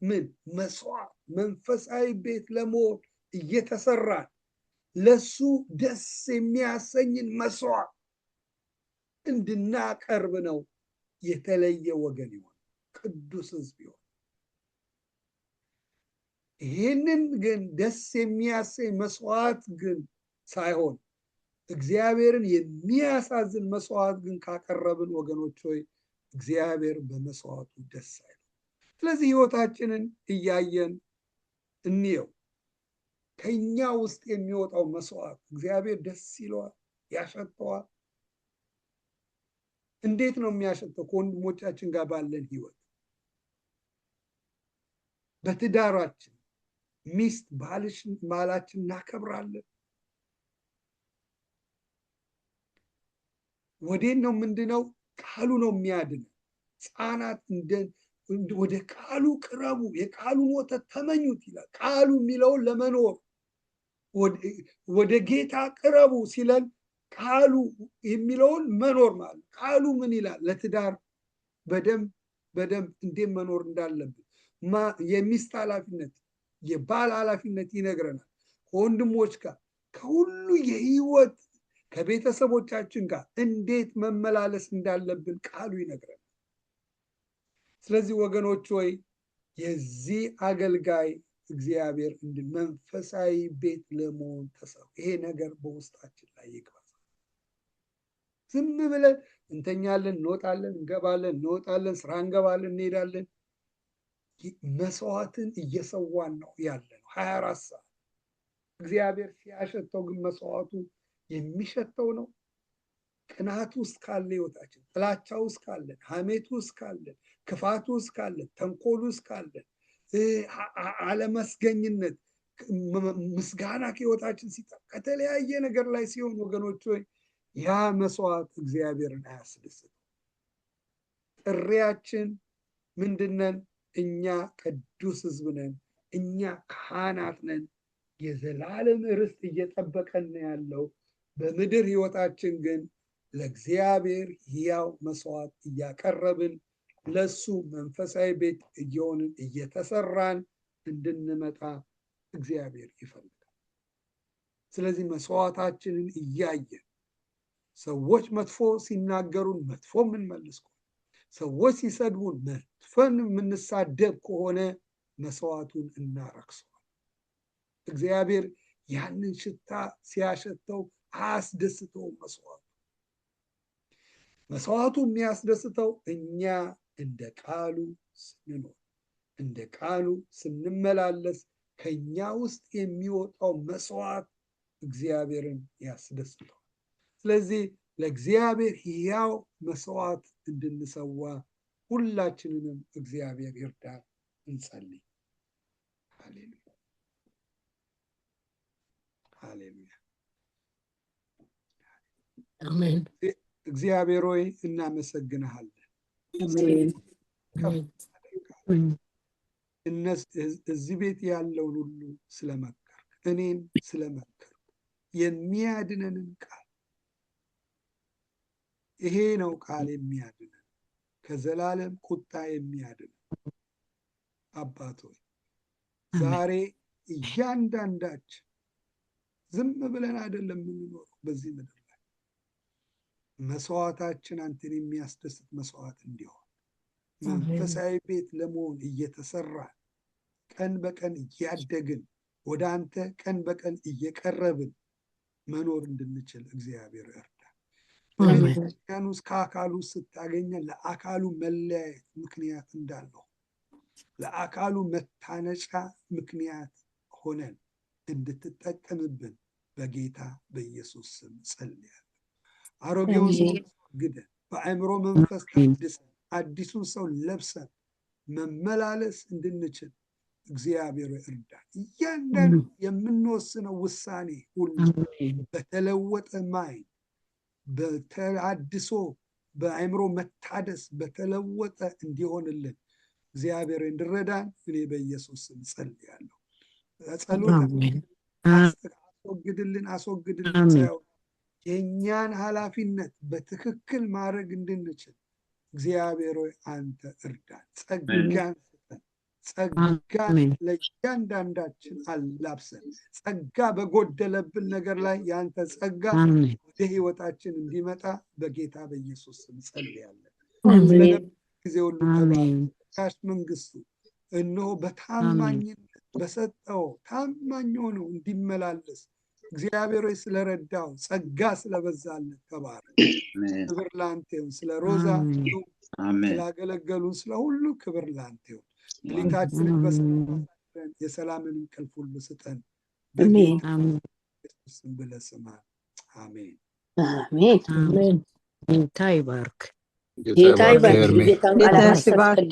ምን መስዋዕት መንፈሳዊ ቤት ለመሆን እየተሰራን ለሱ ደስ የሚያሰኝን መስዋዕት እንድናቀርብ ነው። የተለየ ወገን ይሆን፣ ቅዱስ ሕዝብ ይሆን። ይህንን ግን ደስ የሚያሰኝ መስዋዕት ግን ሳይሆን እግዚአብሔርን የሚያሳዝን መስዋዕት ግን ካቀረብን ወገኖች ሆይ እግዚአብሔር በመስዋዕቱ ደስ አይለው። ስለዚህ ሕይወታችንን እያየን እንየው። ከኛ ውስጥ የሚወጣው መስዋዕት እግዚአብሔር ደስ ይለዋል፣ ያሸተዋል። እንዴት ነው የሚያሸተው? ከወንድሞቻችን ጋር ባለን ሕይወት፣ በትዳራችን ሚስት ባላችን እናከብራለን። ወዴት ነው ምንድነው? ቃሉ ነው የሚያድነው። ሕፃናት ወደ ቃሉ ቅረቡ፣ የቃሉን ወተት ተመኙት ይላል። ቃሉ የሚለውን ለመኖር ወደ ጌታ ቅረቡ ሲለን ቃሉ የሚለውን መኖር ማለት። ቃሉ ምን ይላል? ለትዳር በደንብ እንዴት መኖር እንዳለብን የሚስት ኃላፊነት፣ የባል ኃላፊነት ይነግረናል። ከወንድሞች ጋር ከሁሉ የህይወት ከቤተሰቦቻችን ጋር እንዴት መመላለስ እንዳለብን ቃሉ ይነግረናል። ስለዚህ ወገኖች ሆይ የዚህ አገልጋይ እግዚአብሔር መንፈሳዊ ቤት ለመሆን ተሰሩ። ይሄ ነገር በውስጣችን ላይ ይግባ። ዝም ብለን እንተኛለን፣ እንወጣለን፣ እንገባለን፣ እንወጣለን፣ ስራ እንገባለን፣ እንሄዳለን። መስዋዕትን እየሰዋን ነው ያለ ነው 24 ሰዓት። እግዚአብሔር ሲያሸተው ግን መስዋዕቱ የሚሸተው ነው። ቅናት ውስጥ ካለ ህይወታችን፣ ጥላቻ ውስጥ ካለን፣ ሐሜት ውስጥ ካለን፣ ክፋት ውስጥ ካለን፣ ተንኮል ውስጥ ካለን፣ አለመስገኝነት፣ ምስጋና ከህይወታችን ሲጣ ከተለያየ ነገር ላይ ሲሆን ወገኖች ሆይ ያ መስዋዕት እግዚአብሔርን አያስደስትም። ጥሪያችን ምንድነን? እኛ ቅዱስ ሕዝብ ነን። እኛ ካህናት ነን። የዘላለም ርስት እየጠበቀን ያለው በምድር ህይወታችን ግን ለእግዚአብሔር ሕያው መስዋዕት እያቀረብን ለሱ መንፈሳዊ ቤት እየሆንን እየተሰራን እንድንመጣ እግዚአብሔር ይፈልጋል። ስለዚህ መስዋዕታችንን እያየን ሰዎች መጥፎ ሲናገሩን መጥፎ የምንመልስ ከሆነ፣ ሰዎች ሲሰድቡን መጥፎን የምንሳደብ ከሆነ መስዋዕቱን እናረክሰዋል። እግዚአብሔር ያንን ሽታ ሲያሸተው አያስደስተውም። መስዋዕቱ የሚያስደስተው እኛ እንደ ቃሉ ስንኖር፣ እንደ ቃሉ ስንመላለስ ከኛ ውስጥ የሚወጣው መስዋዕት እግዚአብሔርን ያስደስተዋል። ስለዚህ ለእግዚአብሔር ሕያው መስዋዕት እንድንሰዋ ሁላችንንም እግዚአብሔር ይርዳን። እንጸልይ። ሃሌሉያ ሃሌሉያ። አሜን። እግዚአብሔር ሆይ እናመሰግንሃለን። እዚህ ቤት ያለውን ሁሉ ስለመከርከን፣ እኔን ስለመከሩ የሚያድነንን ቃል ይሄ ነው ቃል የሚያድነን ከዘላለም ቁጣ የሚያድነን። አባት ሆይ ዛሬ እያንዳንዳችን ዝም ብለን አይደለም የምንኖረው በዚህ ምድር ላይ መስዋዕታችን አንተን የሚያስደስት መስዋዕት እንዲሆን መንፈሳዊ ቤት ለመሆን እየተሰራ ቀን በቀን እያደግን ወደ አንተ ቀን በቀን እየቀረብን መኖር እንድንችል እግዚአብሔር እርዳን። በቤተክርስቲያን ውስጥ ከአካሉ ስታገኘን ለአካሉ መለያየት ምክንያት እንዳለው ለአካሉ መታነጫ ምክንያት ሆነን እንድትጠቀምብን በጌታ በኢየሱስ ስም ጸልያለሁ። አሮጌውን ሰው አስወግደን በአእምሮ መንፈስ ታድሰን አዲሱን ሰው ለብሰን መመላለስ እንድንችል እግዚአብሔር እርዳን። እያንዳንዱ የምንወስነው ውሳኔ ሁሉ በተለወጠ ማይንድ በተአድሶ በአእምሮ መታደስ በተለወጠ እንዲሆንልን እግዚአብሔር እንድረዳን እኔ በኢየሱስ ስም ጸልያለሁ። ጸሎት አስወግድልን ሳይሆን የእኛን ኃላፊነት በትክክል ማድረግ እንድንችል እግዚአብሔር ሆይ አንተ እርዳን። ጸጋን ስጠን። ጸጋን ለእያንዳንዳችን አላብሰን። ጸጋ በጎደለብን ነገር ላይ የአንተ ጸጋ ወደ ህይወታችን እንዲመጣ በጌታ በኢየሱስ ስም ጸልያለን። ጊዜ ሁሉ ተባረክ። መንግስቱ እነሆ በታማኝነት በሰጠው ታማኝ ሆኖ እንዲመላለስ እግዚአብሔር ሆይ ስለረዳው ጸጋ ስለበዛለት ተባረክ። ክብር ላንተ ይሁን። ስለ ሮዛ ስላገለገሉን ስለ ሁሉ ክብር ላንተ ይሁን። ሌሊታችንን በሰላም የሰላምን እንቅልፍ ሁሉ ስጠን በጌታ ኢየሱስ ስም ብለህ ስማን። አሜን አሜን። ጌታ ይባርክ። ጌታ ይባርክ። ጌታ ይባርክ።